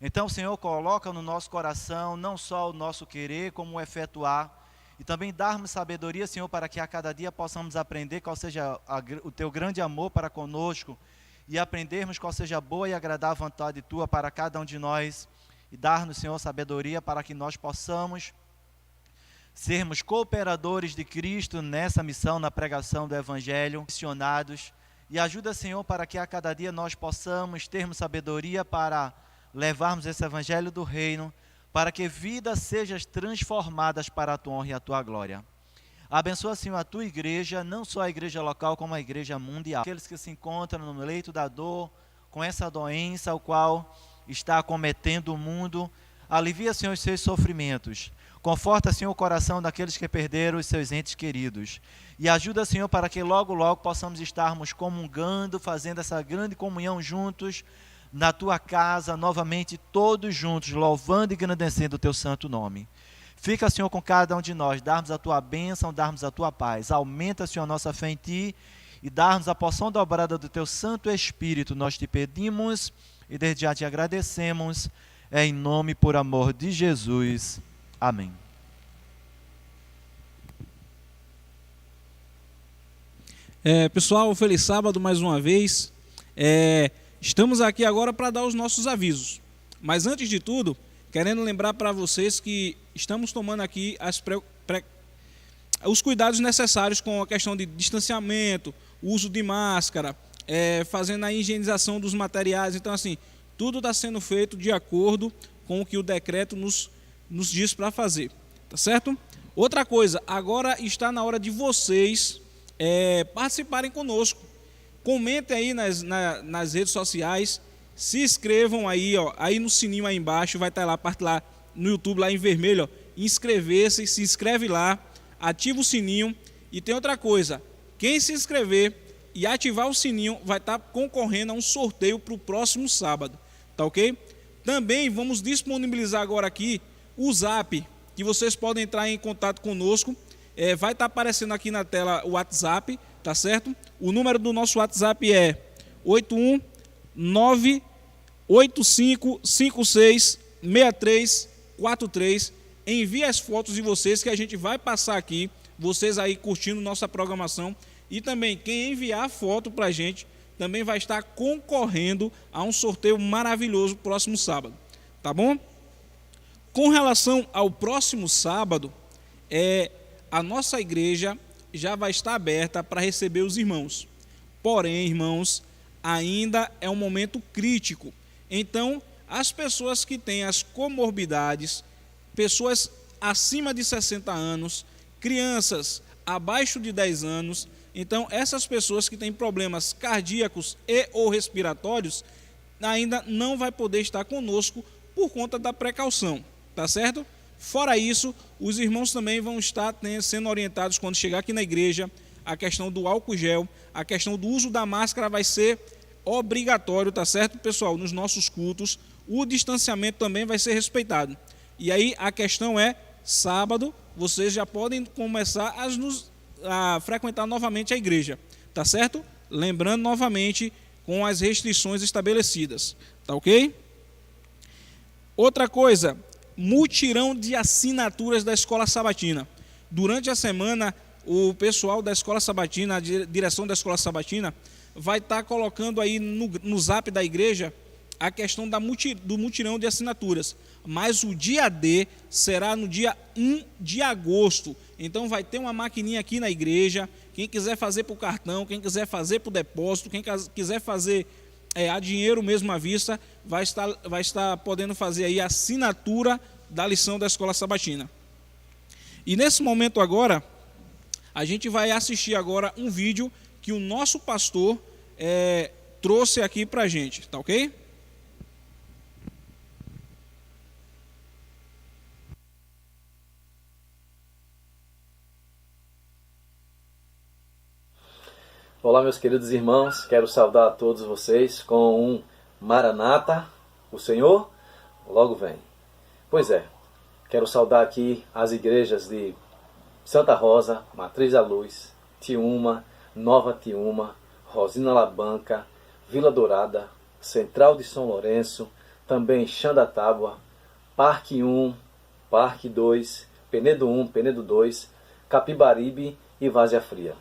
[SPEAKER 7] Então, Senhor, coloca no nosso coração não só o nosso querer, como o efetuar, e também dar-nos sabedoria, Senhor, para que a cada dia possamos aprender qual seja o teu grande amor para conosco, e aprendermos qual seja a boa e agradável vontade tua para cada um de nós, e dar-nos, Senhor, sabedoria para que nós possamos sermos cooperadores de Cristo nessa missão, na pregação do Evangelho, missionados. E ajuda, Senhor, para que a cada dia nós possamos termos sabedoria para levarmos esse Evangelho do Reino, para que vidas sejam transformadas para a tua honra e a tua glória. Abençoa, Senhor, a tua igreja, não só a igreja local, como a igreja mundial. Aqueles que se encontram no leito da dor, com essa doença, o qual está acometendo o mundo, alivia, Senhor, os seus sofrimentos, conforta, Senhor, o coração daqueles que perderam os seus entes queridos, e ajuda, Senhor, para que logo, logo possamos estarmos comungando, fazendo essa grande comunhão juntos, na tua casa, novamente, todos juntos, louvando e engrandecendo o teu santo nome. Fica, Senhor, com cada um de nós, darmos a tua bênção, darmos a tua paz, aumenta, Senhor, a nossa fé em ti, e darmos a porção dobrada do teu Santo Espírito, nós te pedimos, e desde já te agradecemos, em nome e por amor de Jesus. Amém.
[SPEAKER 1] Pessoal, feliz sábado mais uma vez. Estamos aqui agora para dar os nossos avisos. Mas antes de tudo, querendo lembrar para vocês que estamos tomando aqui os cuidados necessários com a questão de distanciamento, uso de máscara, fazendo a higienização dos materiais. Então, assim, tudo está sendo feito de acordo com o que o decreto nos diz para fazer, tá certo? Outra coisa, agora está na hora de vocês participarem conosco. Comentem aí nas redes sociais, se inscrevam aí, ó, aí no sininho aí embaixo, vai estar lá, parte lá no YouTube, lá em vermelho, ó, inscrever-se, se inscreve lá, ativa o sininho. E tem outra coisa, quem se inscrever e ativar o sininho vai estar concorrendo a um sorteio para o próximo sábado, tá ok? Também vamos disponibilizar agora aqui o Zap, que vocês podem entrar em contato conosco, vai estar aparecendo aqui na tela o WhatsApp, tá certo? O número do nosso WhatsApp é 81985566343. Envie as fotos de vocês que a gente vai passar aqui, vocês aí curtindo nossa programação. E também quem enviar foto para a gente também vai estar concorrendo a um sorteio maravilhoso próximo sábado, tá bom? Com relação ao próximo sábado, a nossa igreja já vai estar aberta para receber os irmãos. Porém, irmãos, ainda é um momento crítico. Então, as pessoas que têm as comorbidades, pessoas acima de 60 anos, crianças abaixo de 10 anos, então essas pessoas que têm problemas cardíacos e ou respiratórios, ainda não vai poder estar conosco por conta da precaução, tá certo? Fora isso, os irmãos também vão estar sendo orientados quando chegar aqui na igreja, a questão do álcool gel, a questão do uso da máscara vai ser obrigatório, tá certo, pessoal? Nos nossos cultos, o distanciamento também vai ser respeitado. E aí a questão é, sábado, vocês já podem começar a frequentar novamente a igreja, tá certo? Lembrando novamente com as restrições estabelecidas, tá ok? Outra coisa, mutirão de assinaturas da Escola Sabatina. Durante a semana, o pessoal da Escola Sabatina, a direção da Escola Sabatina, vai estar colocando aí no Zap da igreja a questão do mutirão de assinaturas. Mas o dia D será no dia 1 de agosto. Então vai ter uma maquininha aqui na igreja. Quem quiser fazer para o cartão, quem quiser fazer para o depósito, quem quiser fazer a dinheiro mesmo à vista, vai estar podendo fazer aí a assinatura da lição da Escola Sabatina. E nesse momento agora, A gente vai assistir agora um vídeo que o nosso pastor trouxe aqui pra gente, tá ok?
[SPEAKER 9] Olá, meus queridos irmãos, quero saudar a todos vocês com um Maranata, o Senhor logo vem. Pois é, quero saudar aqui as igrejas de Santa Rosa, Matriz da Luz, Tiúma, Nova Tiúma, Rosina Labanca, Vila Dourada, Central de São Lourenço, também Xandatábua, Parque 1, Parque 2, Penedo 1, Penedo 2, Capibaribe e Várzea Fria.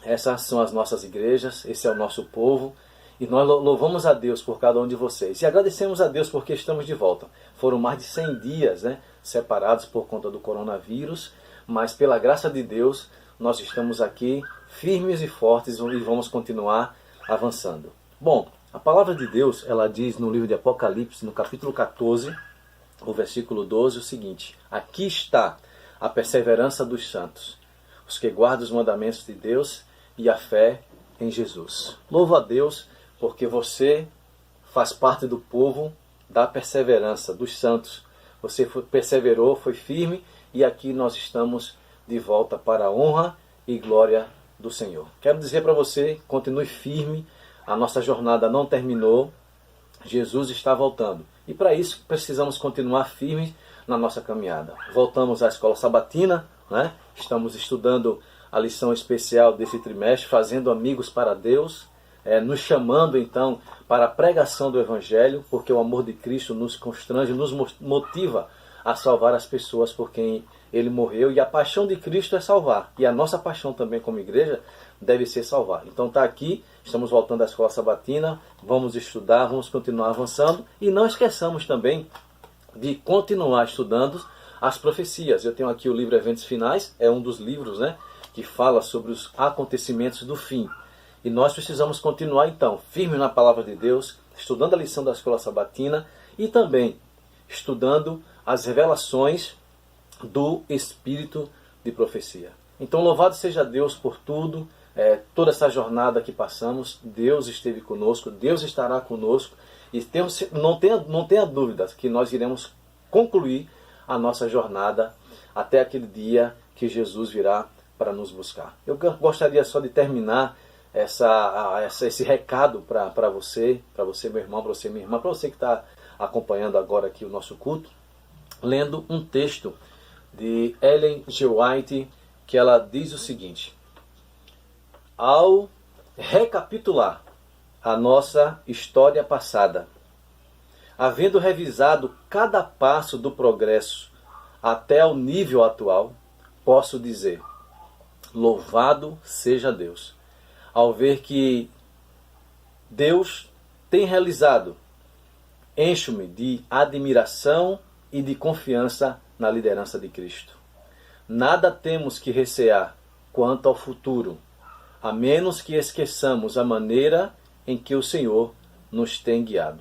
[SPEAKER 9] Essas são as nossas igrejas, esse é o nosso povo, e nós louvamos a Deus por cada um de vocês. E agradecemos a Deus porque estamos de volta. Foram mais de 100 dias, separados por conta do coronavírus, mas pela graça de Deus, nós estamos aqui firmes e fortes e vamos continuar avançando. Bom, a palavra de Deus, ela diz no livro de Apocalipse, no capítulo 14, o versículo 12, o seguinte: aqui está a perseverança dos santos, os que guardam os mandamentos de Deus e a fé em Jesus. Louvo a Deus porque você faz parte do povo da perseverança, dos santos. Você perseverou, foi firme e aqui nós estamos de volta para a honra e glória do Senhor. Quero dizer para você, continue firme, a nossa jornada não terminou, Jesus está voltando. E para isso precisamos continuar firmes na nossa caminhada. Voltamos à escola sabatina, estamos estudando a lição especial desse trimestre, fazendo amigos para Deus, nos chamando então para a pregação do Evangelho, porque o amor de Cristo nos constrange, nos motiva a salvar as pessoas por quem Ele morreu, e a paixão de Cristo é salvar, e a nossa paixão também como igreja deve ser salvar. Então está aqui, estamos voltando à escola sabatina, vamos estudar, vamos continuar avançando, e não esqueçamos também de continuar estudando as profecias. Eu tenho aqui o livro Eventos Finais, é um dos livros que fala sobre os acontecimentos do fim. E nós precisamos continuar então, firme na palavra de Deus, estudando a lição da escola sabatina e também estudando as revelações do Espírito de profecia. Então louvado seja Deus por tudo, toda essa jornada que passamos, Deus esteve conosco, Deus estará conosco, e não tenha dúvida que nós iremos concluir a nossa jornada até aquele dia que Jesus virá para nos buscar. Eu gostaria só de terminar esse recado para você, meu irmão, para você, minha irmã, para você que está acompanhando agora aqui o nosso culto, lendo um texto de Ellen G. White, que ela diz o seguinte: ao recapitular a nossa história passada, havendo revisado cada passo do progresso até ao nível atual, posso dizer: louvado seja Deus, ao ver que Deus tem realizado. Encho-me de admiração e de confiança na liderança de Cristo. Nada temos que recear quanto ao futuro, a menos que esqueçamos a maneira em que o Senhor nos tem guiado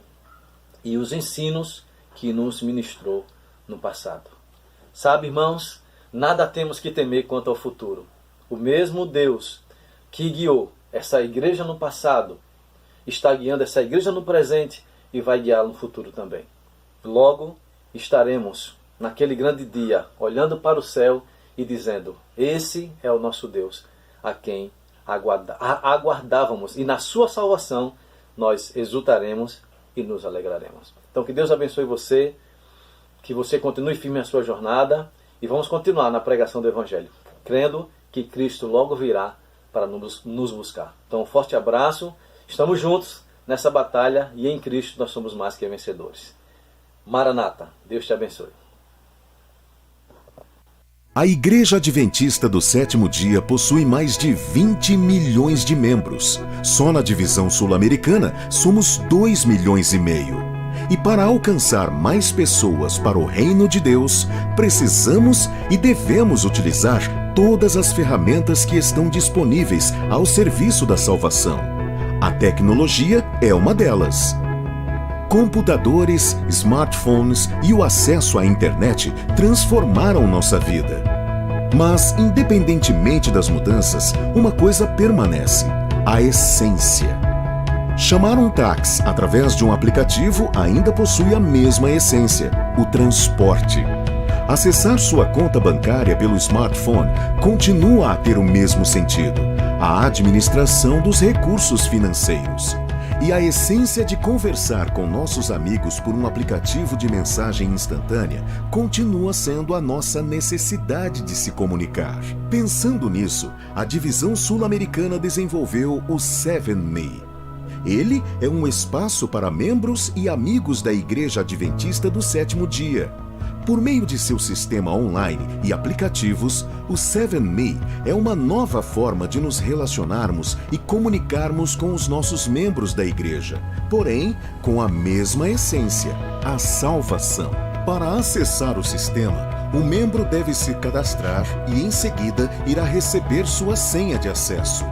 [SPEAKER 9] e os ensinos que nos ministrou no passado. Sabe, irmãos, nada temos que temer quanto ao futuro. O mesmo Deus que guiou essa igreja no passado está guiando essa igreja no presente e vai guiá-la no futuro também. Logo estaremos naquele grande dia olhando para o céu e dizendo: esse é o nosso Deus a quem aguardávamos, e na sua salvação nós exultaremos e nos alegraremos. Então que Deus abençoe você, que você continue firme na sua jornada, e vamos continuar na pregação do Evangelho, crendo que Cristo logo virá para nos buscar. Então um forte abraço, estamos juntos nessa batalha e em Cristo nós somos mais que vencedores. Maranata, Deus te abençoe.
[SPEAKER 10] A Igreja Adventista do Sétimo Dia possui mais de 20 milhões de membros. Só na divisão sul-americana somos 2,5 milhões. E para alcançar mais pessoas para o reino de Deus, precisamos e devemos utilizar todas as ferramentas que estão disponíveis ao serviço da salvação. A tecnologia é uma delas. Computadores, smartphones e o acesso à internet transformaram nossa vida. Mas, independentemente das mudanças, uma coisa permanece: a essência. Chamar um táxi através de um aplicativo ainda possui a mesma essência: o transporte. Acessar sua conta bancária pelo smartphone continua a ter o mesmo sentido: a administração dos recursos financeiros. E a essência de conversar com nossos amigos por um aplicativo de mensagem instantânea continua sendo a nossa necessidade de se comunicar. Pensando nisso, a divisão sul-americana desenvolveu o 7Me. Ele é um espaço para membros e amigos da Igreja Adventista do Sétimo Dia. Por meio de seu sistema online e aplicativos, o 7Me é uma nova forma de nos relacionarmos e comunicarmos com os nossos membros da igreja, porém com a mesma essência: a salvação. Para acessar o sistema, o membro deve se cadastrar e, em seguida, irá receber sua senha de acesso.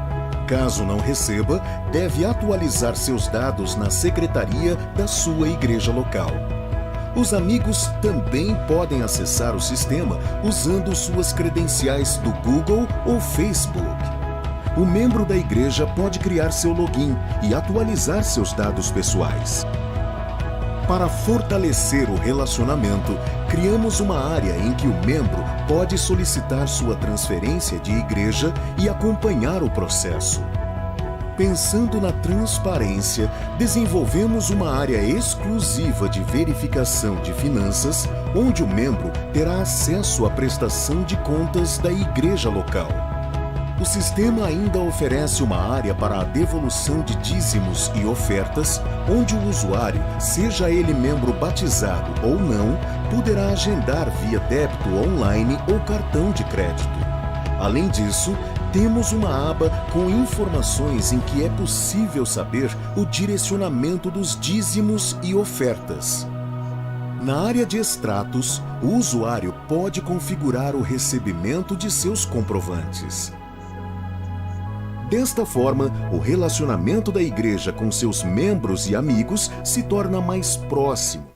[SPEAKER 10] Caso não receba, deve atualizar seus dados na secretaria da sua igreja local. Os amigos também podem acessar o sistema usando suas credenciais do Google ou Facebook. O membro da igreja pode criar seu login e atualizar seus dados pessoais. Para fortalecer o relacionamento, criamos uma área em que o membro pode solicitar sua transferência de igreja e acompanhar o processo. Pensando na transparência, desenvolvemos uma área exclusiva de verificação de finanças, onde o membro terá acesso à prestação de contas da igreja local. O sistema ainda oferece uma área para a devolução de dízimos e ofertas, onde o usuário, seja ele membro batizado ou não, poderá agendar via débito online ou cartão de crédito. Além disso, temos uma aba com informações em que é possível saber o direcionamento dos dízimos e ofertas. Na área de extratos, o usuário pode configurar o recebimento de seus comprovantes. Desta forma, o relacionamento da igreja com seus membros e amigos se torna mais próximo.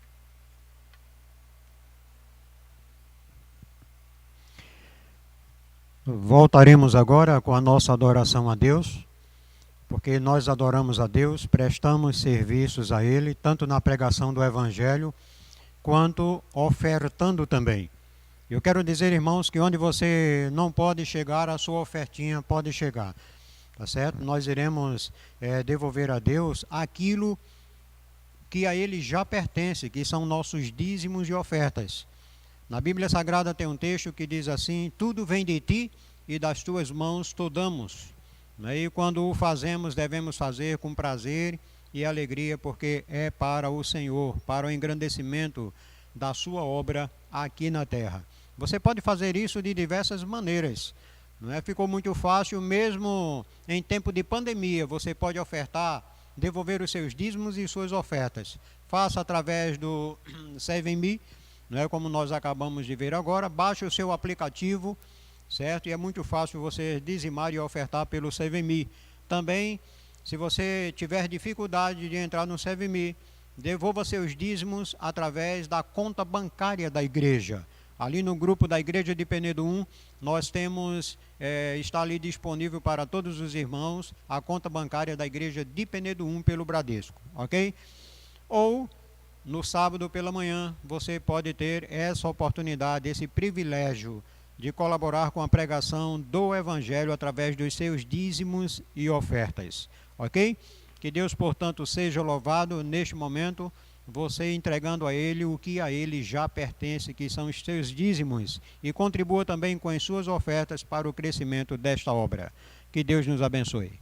[SPEAKER 11] Voltaremos agora com a nossa adoração a Deus, porque nós adoramos a Deus, prestamos serviços a Ele, tanto na pregação do Evangelho, quanto ofertando também. Eu quero dizer, irmãos, que onde você não pode chegar, a sua ofertinha pode chegar, tá certo? Nós iremos devolver a Deus aquilo que a Ele já pertence, que são nossos dízimos e ofertas. Na Bíblia Sagrada tem um texto que diz assim: tudo vem de ti e das tuas mãos te damos. E quando o fazemos, devemos fazer com prazer e alegria, porque é para o Senhor, para o engrandecimento da sua obra aqui na terra. Você pode fazer isso de diversas maneiras. Não é? Ficou muito fácil, mesmo em tempo de pandemia, você pode ofertar, devolver os seus dízimos e suas ofertas. Faça através do 7Me, não é, como nós acabamos de ver agora. Baixe o seu aplicativo, certo? E é muito fácil você dizimar e ofertar pelo 7Me. Também, se você tiver dificuldade de entrar no 7Me, devolva seus dízimos através da conta bancária da igreja. Ali no grupo da Igreja de Penedo 1, nós temos, está ali disponível para todos os irmãos, a conta bancária da Igreja de Penedo 1 pelo Bradesco, ok? Ou no sábado pela manhã, você pode ter essa oportunidade, esse privilégio de colaborar com a pregação do Evangelho através dos seus dízimos e ofertas, ok? Que Deus, portanto, seja louvado neste momento, você entregando a Ele o que a Ele já pertence, que são os seus dízimos, e contribua também com as suas ofertas para o crescimento desta obra. Que Deus nos abençoe.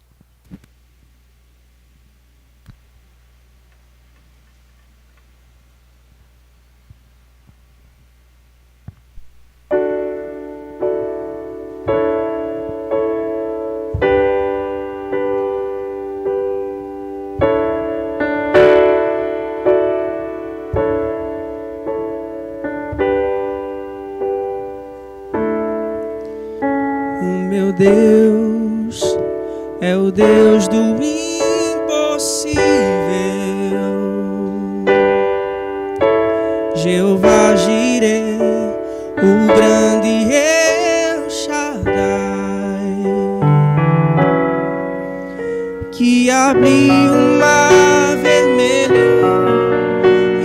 [SPEAKER 3] Deus é o Deus do impossível. Jeová Jireh, o grande El abriu o mar vermelho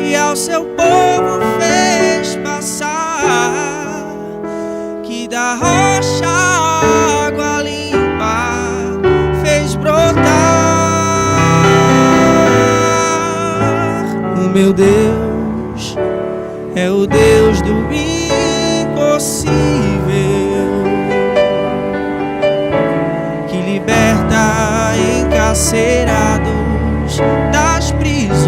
[SPEAKER 3] e ao seu povo fez passar, que da rocha água limpa fez brotar. O meu Deus é o Deus do impossível, que liberta encarcerados das prisões,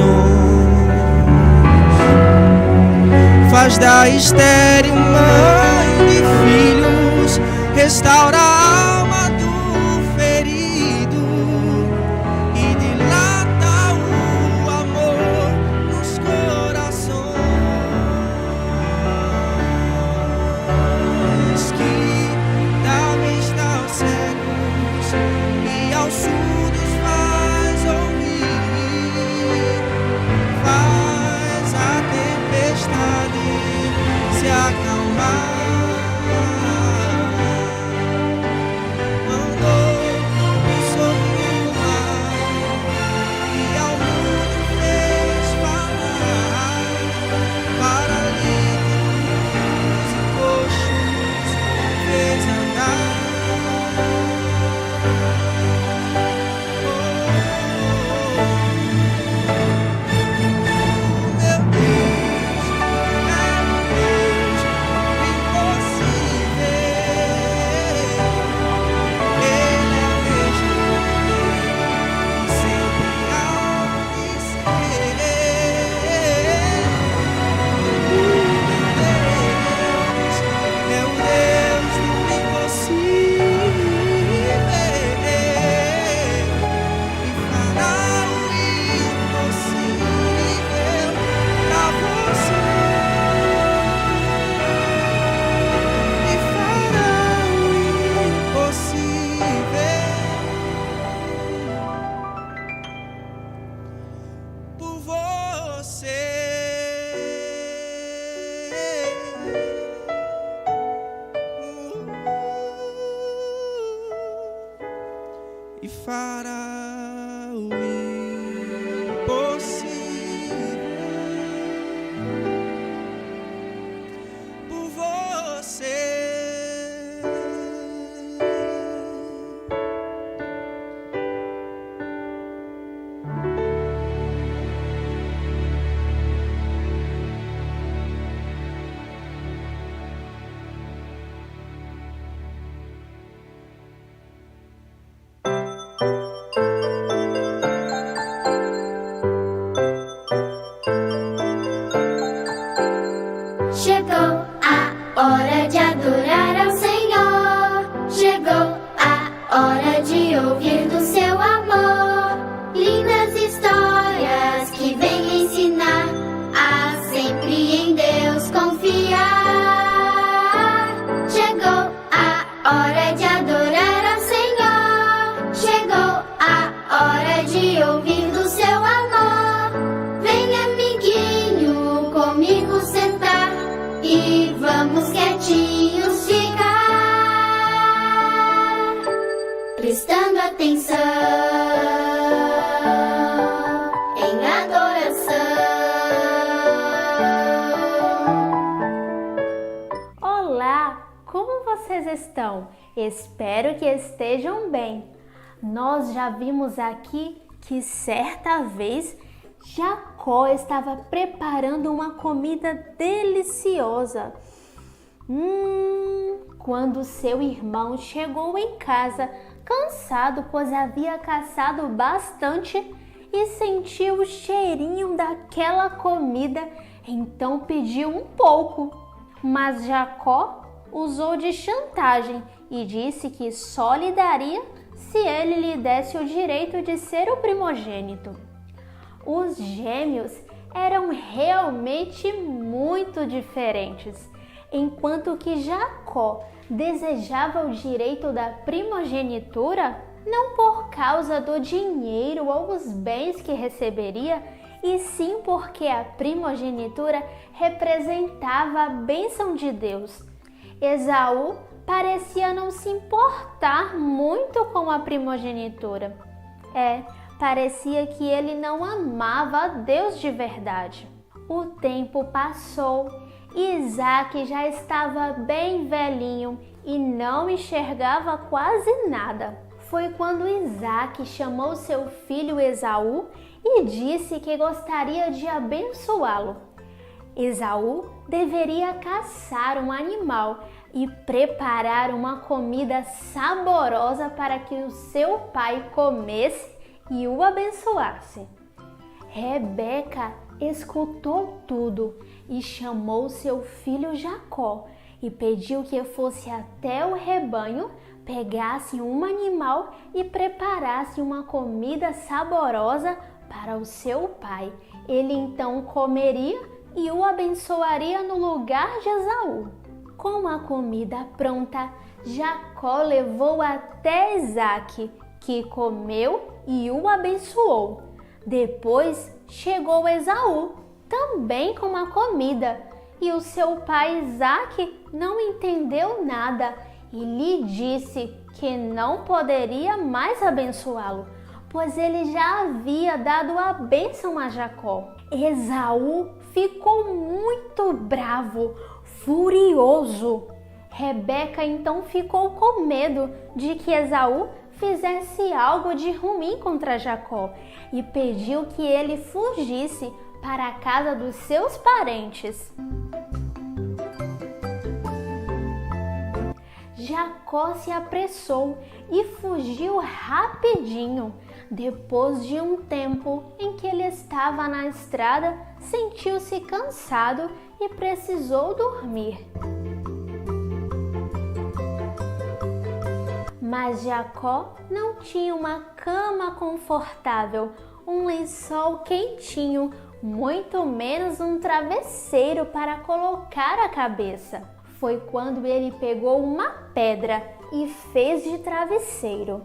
[SPEAKER 3] faz da estéril mãe de filhos, restaura a alma do ferido e dilata o amor nos corações, que dá vista aos cegos e aos surdos faz ouvir, faz a tempestade se acalmar. E fará o impossível por você.
[SPEAKER 12] Chegou a hora de adorar ao Senhor. Chegou a hora de ouvir do seu amor. Lindas histórias que vêm ensinar a sempre em Deus confiar. Chegou a hora de adorar ao Senhor. Chegou a hora de ouvir do seu amor. Vem, amiguinho, comigo sentar e vamos quietinhos ficar, prestando atenção em adoração.
[SPEAKER 13] Olá, como vocês estão? Espero que estejam bem. Nós já vimos aqui que certa vez Jacó estava preparando uma comida deliciosa. Quando seu irmão chegou em casa, cansado, pois havia caçado bastante, e sentiu o cheirinho daquela comida, então pediu um pouco. Mas Jacó usou de chantagem e disse que só lhe daria se ele lhe desse o direito de ser o primogênito. Os gêmeos eram realmente muito diferentes. Enquanto que Jacó desejava o direito da primogenitura, não por causa do dinheiro ou os bens que receberia, e sim porque a primogenitura representava a bênção de Deus. Esaú parecia não se importar muito com a primogenitura. Parecia que ele não amava a Deus de verdade. O tempo passou e Isaque já estava bem velhinho e não enxergava quase nada. Foi quando Isaque chamou seu filho Esaú e disse que gostaria de abençoá-lo. Esaú deveria caçar um animal e preparar uma comida saborosa para que o seu pai comesse e o abençoasse. Rebeca escutou tudo e chamou seu filho Jacó e pediu que fosse até o rebanho, pegasse um animal e preparasse uma comida saborosa para o seu pai. Ele então comeria e o abençoaria no lugar de Esaú. Com a comida pronta, Jacó levou até Isaque, que comeu e o abençoou. Depois chegou Esaú, também com a comida, e o seu pai Isaque não entendeu nada e lhe disse que não poderia mais abençoá-lo, pois ele já havia dado a bênção a Jacó. Esaú ficou muito bravo, furioso. Rebeca então ficou com medo de que Esaú fizesse algo de ruim contra Jacó e pediu que ele fugisse para a casa dos seus parentes. Jacó se apressou e fugiu rapidinho. Depois de um tempo em que ele estava na estrada, sentiu-se cansado e precisou dormir. Mas Jacó não tinha uma cama confortável, um lençol quentinho, muito menos um travesseiro para colocar a cabeça. Foi quando ele pegou uma pedra e fez de travesseiro.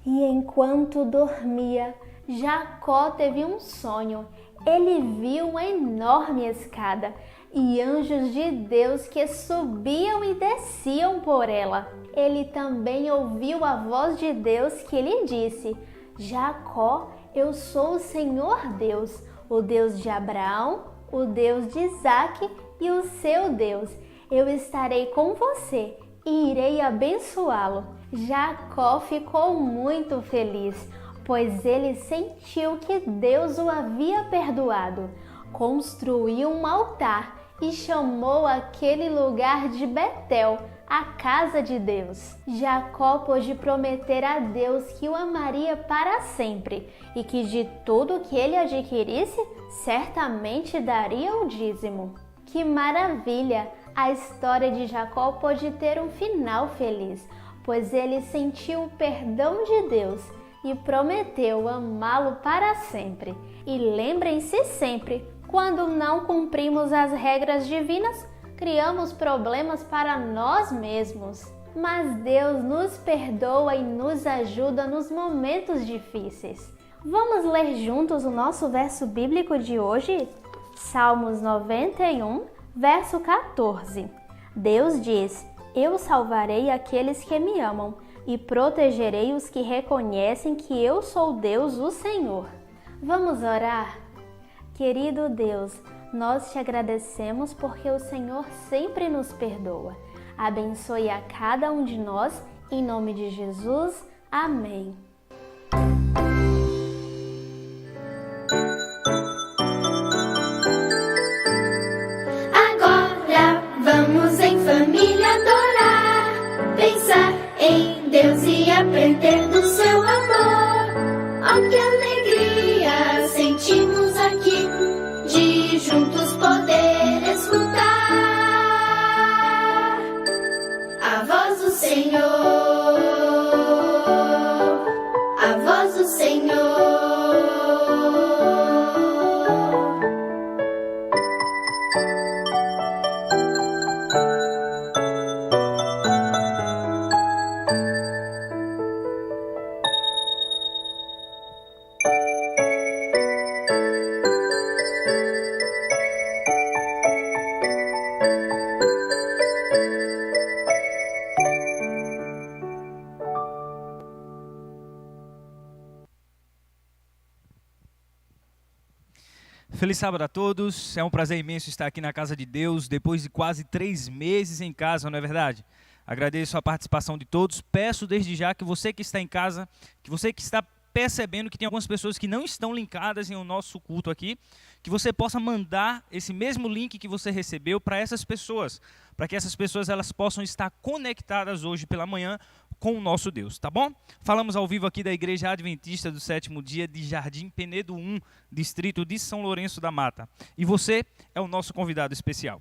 [SPEAKER 13] E enquanto dormia, Jacó teve um sonho. Ele viu uma enorme escada e anjos de Deus que subiam e desciam por ela. Ele também ouviu a voz de Deus que lhe disse: Jacó, eu sou o Senhor Deus, o Deus de Abraão, o Deus de Isaque e o seu Deus. Eu estarei com você e irei abençoá-lo. Jacó ficou muito feliz, pois ele sentiu que Deus o havia perdoado. Construiu um altar e chamou aquele lugar de Betel, a casa de Deus. Jacó pôde prometer a Deus que o amaria para sempre e que de tudo que ele adquirisse, certamente daria o dízimo. Que maravilha! A história de Jacó pôde ter um final feliz, pois ele sentiu o perdão de Deus e prometeu amá-lo para sempre. E lembrem-se sempre, quando não cumprimos as regras divinas, criamos problemas para nós mesmos. Mas Deus nos perdoa e nos ajuda nos momentos difíceis. Vamos ler juntos o nosso verso bíblico de hoje? Salmos 91, verso 14. Deus diz: Eu salvarei aqueles que me amam e protegerei os que reconhecem que eu sou Deus, o Senhor. Vamos orar? Querido Deus, nós te agradecemos porque o Senhor sempre nos perdoa. Abençoe a cada um de nós, em nome de Jesus. Amém.
[SPEAKER 12] Agora vamos em família adorar, pensar em Deus e aprender do seu amor. Oh, que alegria sentimos aqui de juntos poder escutar a voz do Senhor, a voz do Senhor.
[SPEAKER 14] Feliz sábado a todos, é um prazer imenso estar aqui na casa de Deus, depois de quase 3 meses em casa, não é verdade? Agradeço a participação de todos, peço desde já que você que está em casa, que você que está percebendo que tem algumas pessoas que não estão linkadas em o nosso culto aqui, que você possa mandar esse mesmo link que você recebeu para essas pessoas, para que essas pessoas elas possam estar conectadas hoje pela manhã com o nosso Deus, tá bom? Falamos ao vivo aqui da Igreja Adventista do Sétimo Dia de Jardim Penedo 1, distrito de São Lourenço da Mata. E você é o nosso convidado especial.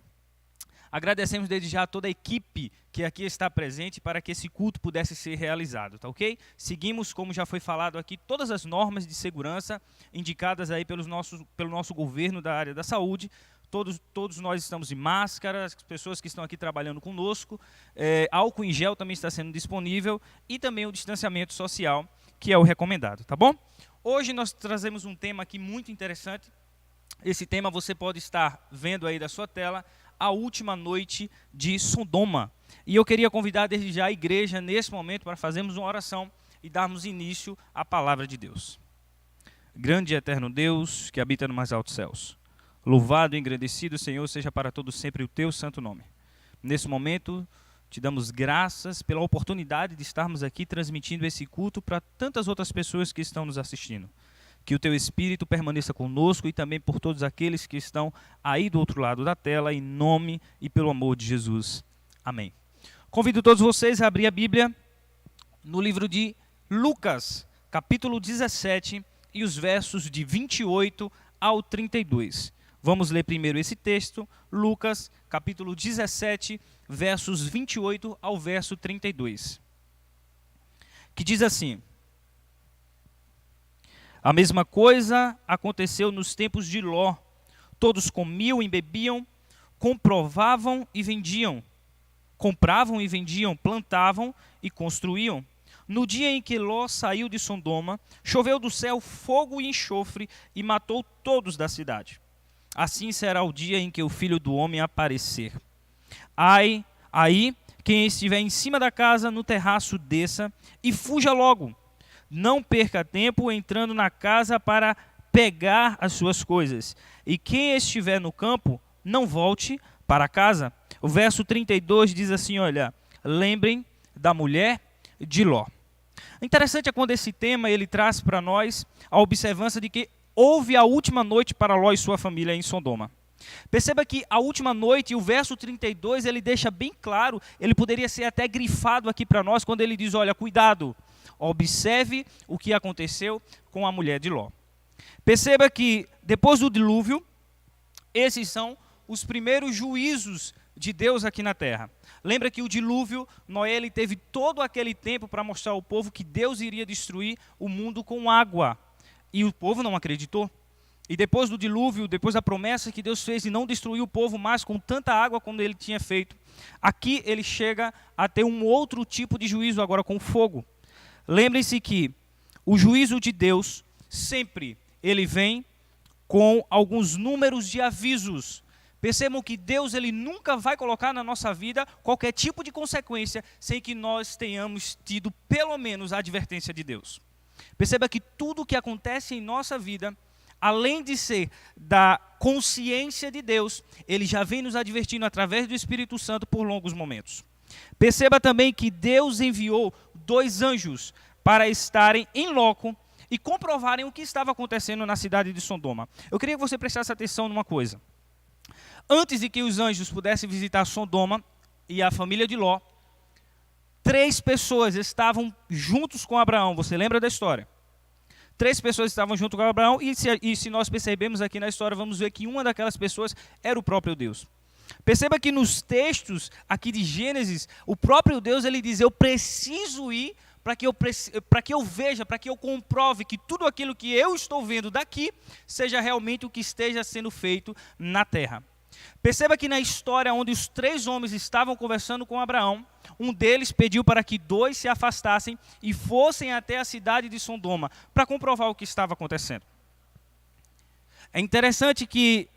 [SPEAKER 14] Agradecemos desde já a toda a equipe que aqui está presente para que esse culto pudesse ser realizado, tá ok? Seguimos, como já foi falado aqui, todas as normas de segurança indicadas aí pelo nosso governo da área da saúde. Todos nós estamos de máscara, as pessoas que estão aqui trabalhando conosco, álcool em gel também está sendo disponível e também o distanciamento social, que é o recomendado, tá bom? Hoje nós trazemos um tema aqui muito interessante. Esse tema você pode estar vendo aí da sua tela, a última noite de Sodoma. E eu queria convidar desde já a igreja nesse momento para fazermos uma oração e darmos início à palavra de Deus. Grande e eterno Deus, que habita no mais altos céus, louvado e engrandecido, Senhor, seja para todos sempre o teu santo nome. Nesse momento, te damos graças pela oportunidade de estarmos aqui transmitindo esse culto para tantas outras pessoas que estão nos assistindo. Que o teu Espírito permaneça conosco e também por todos aqueles que estão aí do outro lado da tela, em nome e pelo amor de Jesus. Amém. Convido todos vocês a abrir a Bíblia no livro de Lucas, capítulo 17, e os versos de 28 ao 32. Vamos ler primeiro esse texto, Lucas, capítulo 17, versos 28 ao verso 32. Que diz assim: a mesma coisa aconteceu nos tempos de Ló. Todos comiam e bebiam, compravam e vendiam, plantavam e construíam. No dia em que Ló saiu de Sodoma, choveu do céu fogo e enxofre e matou todos da cidade. Assim será o dia em que o Filho do Homem aparecer. Ai, aí, quem estiver em cima da casa, no terraço, desça e fuja logo. Não perca tempo entrando na casa para pegar as suas coisas. E quem estiver no campo, não volte para casa. O verso 32 diz assim, olha, lembrem da mulher de Ló. Interessante é quando esse tema ele traz para nós a observância de que houve a última noite para Ló e sua família em Sodoma. Perceba que a última noite, o verso 32, ele deixa bem claro, ele poderia ser até grifado aqui para nós, quando ele diz, olha, cuidado, observe o que aconteceu com a mulher de Ló. Perceba que depois do dilúvio, esses são os primeiros juízos de Deus aqui na terra. Lembra que o dilúvio, Noé ele teve todo aquele tempo para mostrar ao povo que Deus iria destruir o mundo com água. E o povo não acreditou. E depois do dilúvio, depois da promessa que Deus fez de não destruir o povo mais com tanta água como ele tinha feito, aqui ele chega a ter um outro tipo de juízo agora com fogo. Lembrem-se que o juízo de Deus sempre ele vem com alguns números de avisos. Percebam que Deus ele nunca vai colocar na nossa vida qualquer tipo de consequência sem que nós tenhamos tido pelo menos a advertência de Deus. Perceba que tudo o que acontece em nossa vida, além de ser da consciência de Deus, ele já vem nos advertindo através do Espírito Santo por longos momentos. Perceba também que Deus enviou 2 anjos para estarem em loco e comprovarem o que estava acontecendo na cidade de Sodoma. Eu queria que você prestasse atenção numa coisa. Antes de que os anjos pudessem visitar Sodoma e a família de Ló, 3 pessoas estavam juntos com Abraão. Você lembra da história? 3 pessoas estavam junto com Abraão e se nós percebemos aqui na história, vamos ver que uma daquelas pessoas era o próprio Deus. Perceba que nos textos aqui de Gênesis, o próprio Deus ele diz, eu preciso ir para que eu veja, para que eu comprove que tudo aquilo que eu estou vendo daqui seja realmente o que esteja sendo feito na terra. Perceba que na história onde os 3 homens estavam conversando com Abraão, um deles pediu para que 2 se afastassem e fossem até a cidade de Sodoma para comprovar o que estava acontecendo. É interessante que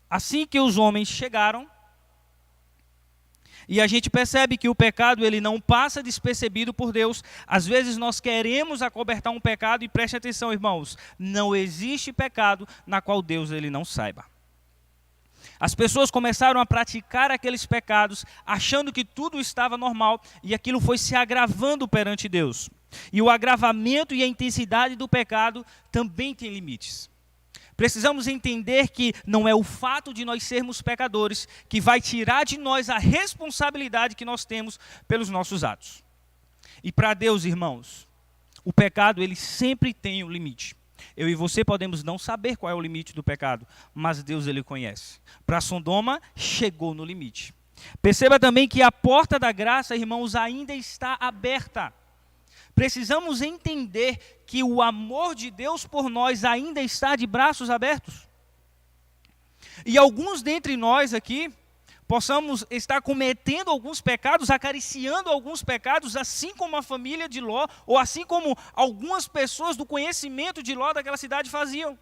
[SPEAKER 14] assim que os homens chegaram, E a gente percebe que o pecado ele não passa despercebido por Deus. Às vezes nós queremos acobertar um pecado e preste atenção, irmãos, não existe pecado na qual Deus ele não saiba. As pessoas começaram a praticar aqueles pecados achando que tudo estava normal e aquilo foi se agravando perante Deus. E o agravamento e a intensidade do pecado também tem limites. Precisamos entender que não é o fato de nós sermos pecadores que vai tirar de nós a responsabilidade que nós temos pelos nossos atos. E para Deus, irmãos, o pecado ele sempre tem um limite. Eu e você podemos não saber qual é o limite do pecado, mas Deus ele conhece. Para Sodoma, chegou no limite. Perceba também que a porta da graça, irmãos, ainda está aberta. Precisamos entender que o amor de Deus por nós ainda está de braços abertos. E alguns dentre nós aqui, possamos estar cometendo alguns pecados, acariciando alguns pecados, assim como a família de Ló, ou assim como algumas pessoas do conhecimento de Ló daquela cidade faziam.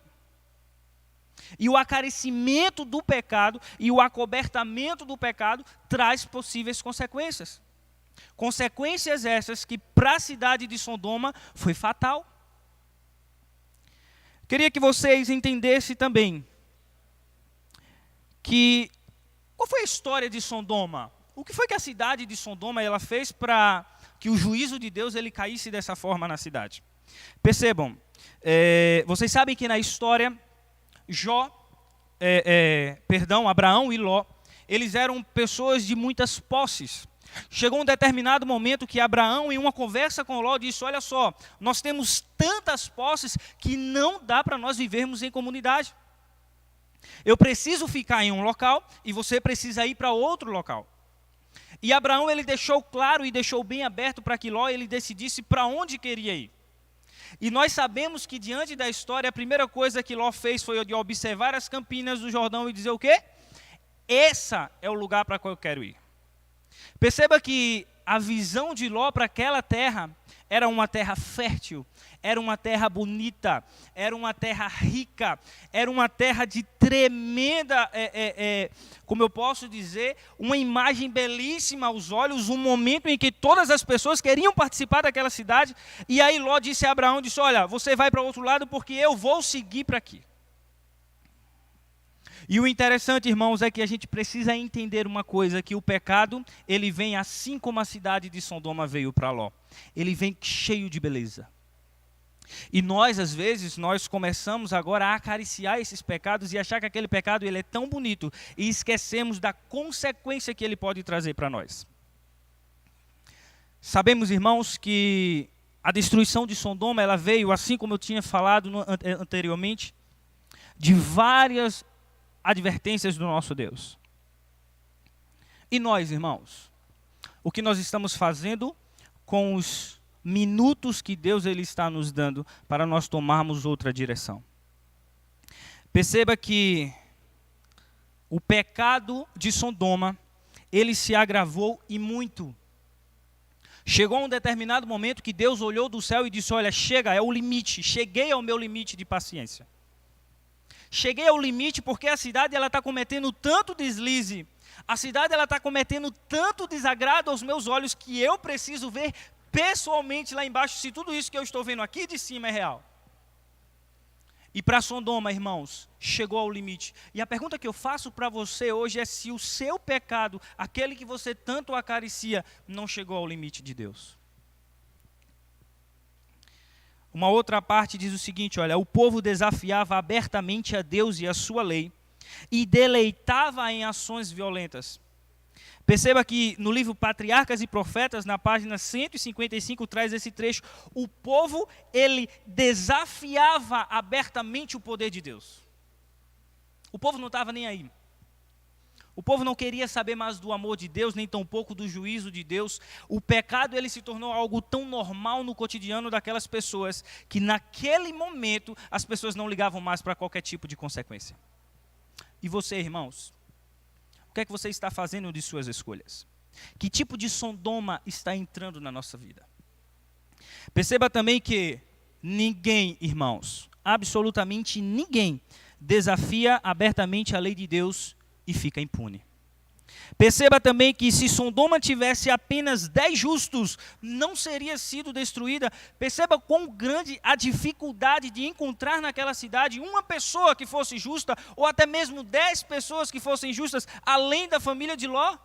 [SPEAKER 14] E o acaricimento do pecado e o acobertamento do pecado traz possíveis consequências. Consequências essas que para a cidade de Sodoma foi fatal. Queria que vocês entendessem também que qual foi a história de Sodoma? O que foi que a cidade de Sodoma ela fez para que o juízo de Deus ele caísse dessa forma na cidade? Percebam, vocês sabem que na história Abraão e Ló, eles eram pessoas de muitas posses. Chegou um determinado momento que Abraão, em uma conversa com Ló, disse: olha só, nós temos tantas posses que não dá para nós vivermos em comunidade. Eu preciso ficar em um local e você precisa ir para outro local. E Abraão ele deixou claro e deixou bem aberto para que Ló ele decidisse para onde queria ir. E nós sabemos que diante da história, a primeira coisa que Ló fez foi de observar as campinas do Jordão e dizer o quê? Esse é o lugar para qual eu quero ir. Perceba que a visão de Ló para aquela terra era uma terra fértil, era uma terra bonita, era uma terra rica, era uma terra de tremenda, como eu posso dizer, uma imagem belíssima aos olhos, um momento em que todas as pessoas queriam participar daquela cidade. E aí Ló disse a Abraão, disse: olha, você vai para o outro lado porque eu vou seguir para aqui. E o interessante, irmãos, é que a gente precisa entender uma coisa, que o pecado, ele vem assim como a cidade de Sodoma veio para Ló. Ele vem cheio de beleza. E nós, às vezes, nós começamos agora a acariciar esses pecados e achar que aquele pecado ele é tão bonito e esquecemos da consequência que ele pode trazer para nós. Sabemos, irmãos, que a destruição de Sodoma, ela veio, assim como eu tinha falado anteriormente, de várias advertências do nosso Deus. E nós, irmãos, o que nós estamos fazendo com os minutos que Deus ele está nos dando para nós tomarmos outra direção? Perceba que o pecado de Sodoma, ele se agravou e muito. Chegou um determinado momento que Deus olhou do céu e disse: olha, chega, é o limite, cheguei ao meu limite de paciência. Cheguei ao limite porque a cidade está cometendo tanto deslize, a cidade está cometendo tanto desagrado aos meus olhos que eu preciso ver pessoalmente lá embaixo se tudo isso que eu estou vendo aqui de cima é real. E para Sodoma, irmãos, chegou ao limite. E a pergunta que eu faço para você hoje é se o seu pecado, aquele que você tanto acaricia, não chegou ao limite de Deus. Uma outra parte diz o seguinte, olha, o povo desafiava abertamente a Deus e a sua lei e deleitava em ações violentas. Perceba que no livro Patriarcas e Profetas, na página 155, traz esse trecho. O povo, ele desafiava abertamente o poder de Deus. O povo não estava nem aí. O povo não queria saber mais do amor de Deus, nem tampouco do juízo de Deus. O pecado ele se tornou algo tão normal no cotidiano daquelas pessoas, que naquele momento as pessoas não ligavam mais para qualquer tipo de consequência. E você, irmãos, o que é que você está fazendo de suas escolhas? Que tipo de Sodoma está entrando na nossa vida? Perceba também que ninguém, irmãos, absolutamente ninguém, desafia abertamente a lei de Deus e fica impune. Perceba também que se Sodoma tivesse apenas 10 justos, não seria sido destruída. Perceba quão grande a dificuldade de encontrar naquela cidade uma pessoa que fosse justa, ou até mesmo 10 pessoas que fossem justas, além da família de Ló.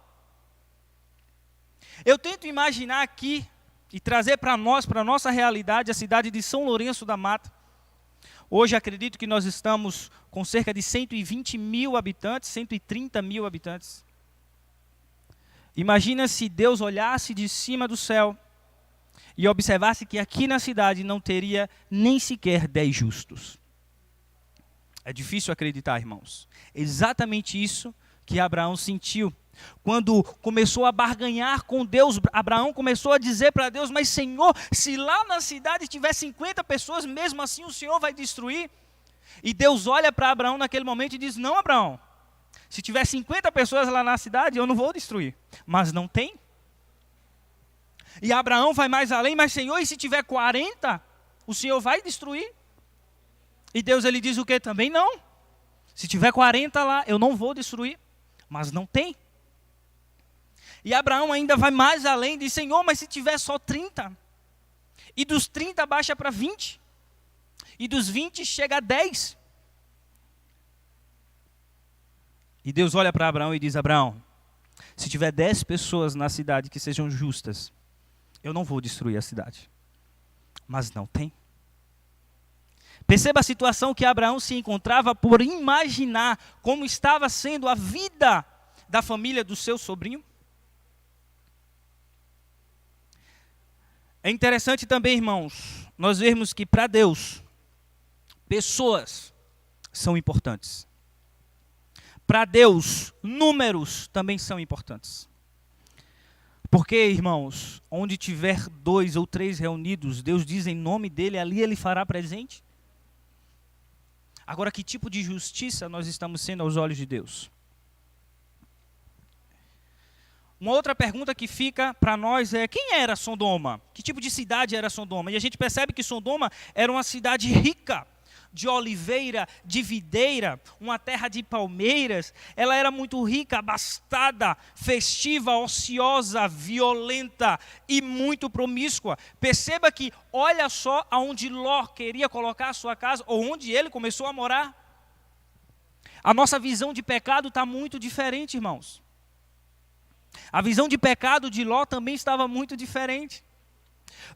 [SPEAKER 14] Eu tento imaginar aqui e trazer para nós, para a nossa realidade, a cidade de São Lourenço da Mata. Hoje acredito que nós estamos com cerca de 120 mil habitantes, 130 mil habitantes. Imagina se Deus olhasse de cima do céu e observasse que aqui na cidade não teria nem sequer 10 justos. É difícil acreditar, irmãos. Exatamente isso que Abraão sentiu. Quando começou a barganhar com Deus, Abraão começou a dizer para Deus: mas Senhor, se lá na cidade tiver 50 pessoas, mesmo assim o Senhor vai destruir? E Deus olha para Abraão naquele momento e diz: não, Abraão, se tiver 50 pessoas lá na cidade, eu não vou destruir. Mas não tem. E Abraão vai mais além: mas Senhor, e se tiver 40, o Senhor vai destruir? E Deus ele diz o quê? Também não. Se tiver 40 lá, eu não vou destruir. Mas não tem. E Abraão ainda vai mais além, diz: Senhor, mas se tiver só 30, e dos 30 baixa para 20, e dos 20 chega a 10. E Deus olha para Abraão e diz: Abraão, se tiver 10 pessoas na cidade que sejam justas, eu não vou destruir a cidade. Mas não tem. Perceba a situação que Abraão se encontrava por imaginar como estava sendo a vida da família do seu sobrinho. É interessante também, irmãos, nós vermos que para Deus, pessoas são importantes. Para Deus, números também são importantes. Porque, irmãos, onde tiver 2 ou 3 reunidos, Deus diz em nome dele, ali ele fará presente. Agora, que tipo de justiça nós estamos sendo aos olhos de Deus? Uma outra pergunta que fica para nós é: quem era Sodoma? Que tipo de cidade era Sodoma? E a gente percebe que Sodoma era uma cidade rica, de oliveira, de videira, uma terra de palmeiras. Ela era muito rica, abastada, festiva, ociosa, violenta e muito promíscua. Perceba que olha só aonde Ló queria colocar a sua casa, ou onde ele começou a morar. A nossa visão de pecado está muito diferente, irmãos. A visão de pecado de Ló também estava muito diferente.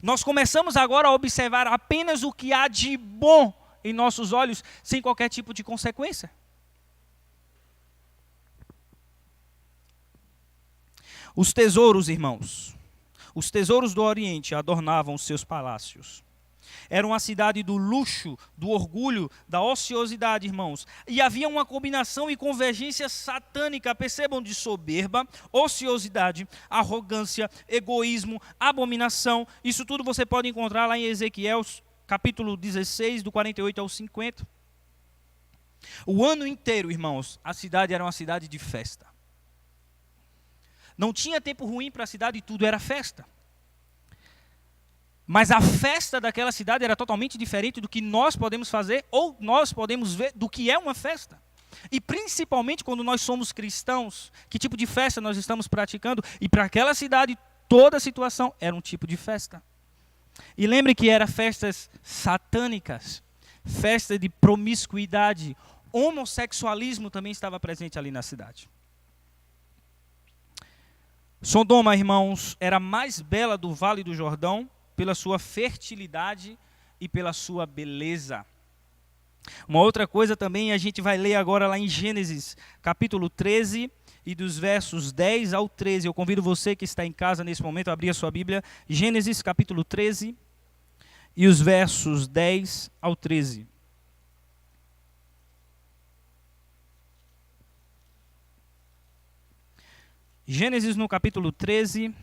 [SPEAKER 14] Nós começamos agora a observar apenas o que há de bom em nossos olhos, sem qualquer tipo de consequência. Os tesouros, irmãos, os tesouros do Oriente adornavam os seus palácios. Era uma cidade do luxo, do orgulho, da ociosidade, irmãos. E havia uma combinação e convergência satânica, percebam, de soberba, ociosidade, arrogância, egoísmo, abominação. Isso tudo você pode encontrar lá em Ezequiel, capítulo 16, do 48 ao 50. O ano inteiro, irmãos, a cidade era uma cidade de festa. Não tinha tempo ruim para a cidade, tudo era festa. Mas a festa daquela cidade era totalmente diferente do que nós podemos fazer ou nós podemos ver do que é uma festa. E principalmente quando nós somos cristãos, que tipo de festa nós estamos praticando? E para aquela cidade, toda a situação era um tipo de festa. E lembre que eram festas satânicas, festa de promiscuidade, homossexualismo também estava presente ali na cidade. Sodoma, irmãos, era a mais bela do Vale do Jordão, pela sua fertilidade e pela sua beleza. Uma outra coisa também a gente vai ler agora lá em Gênesis, capítulo 13, e dos versos 10 ao 13. Eu convido você que está em casa nesse momento a abrir a sua Bíblia. Gênesis, capítulo 13, e os versos 10 ao 13. Gênesis no capítulo 13,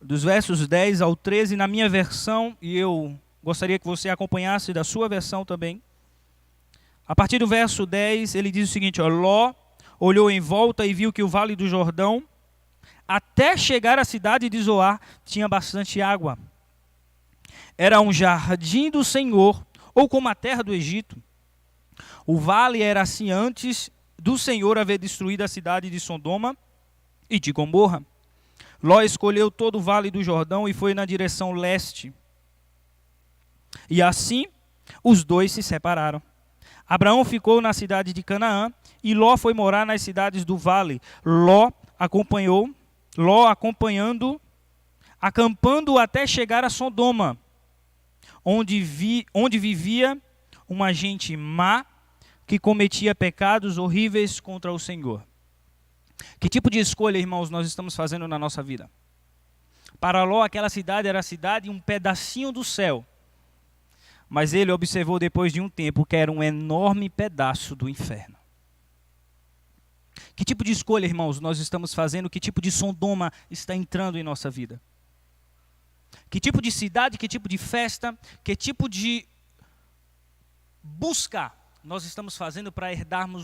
[SPEAKER 14] dos versos 10 ao 13, na minha versão, e eu gostaria que você acompanhasse da sua versão também. A partir do verso 10, ele diz o seguinte: Ló olhou em volta e viu que o vale do Jordão, até chegar à cidade de Zoar, tinha bastante água. Era um jardim do Senhor, ou como a terra do Egito. O vale era assim antes do Senhor haver destruído a cidade de Sodoma e de Gomorra. Ló escolheu todo o vale do Jordão e foi na direção leste. E assim os dois se separaram. Abraão ficou na cidade de Canaã e Ló foi morar nas cidades do vale. Ló acompanhando, acampando até chegar a Sodoma, onde vivia uma gente má que cometia pecados horríveis contra o Senhor. Que tipo de escolha, irmãos, nós estamos fazendo na nossa vida? Para Ló, aquela cidade era a cidade, um pedacinho do céu. Mas ele observou depois de um tempo que era um enorme pedaço do inferno. Que tipo de escolha, irmãos, nós estamos fazendo? Que tipo de Sodoma está entrando em nossa vida? Que tipo de cidade, que tipo de festa, que tipo de busca nós estamos fazendo para herdarmos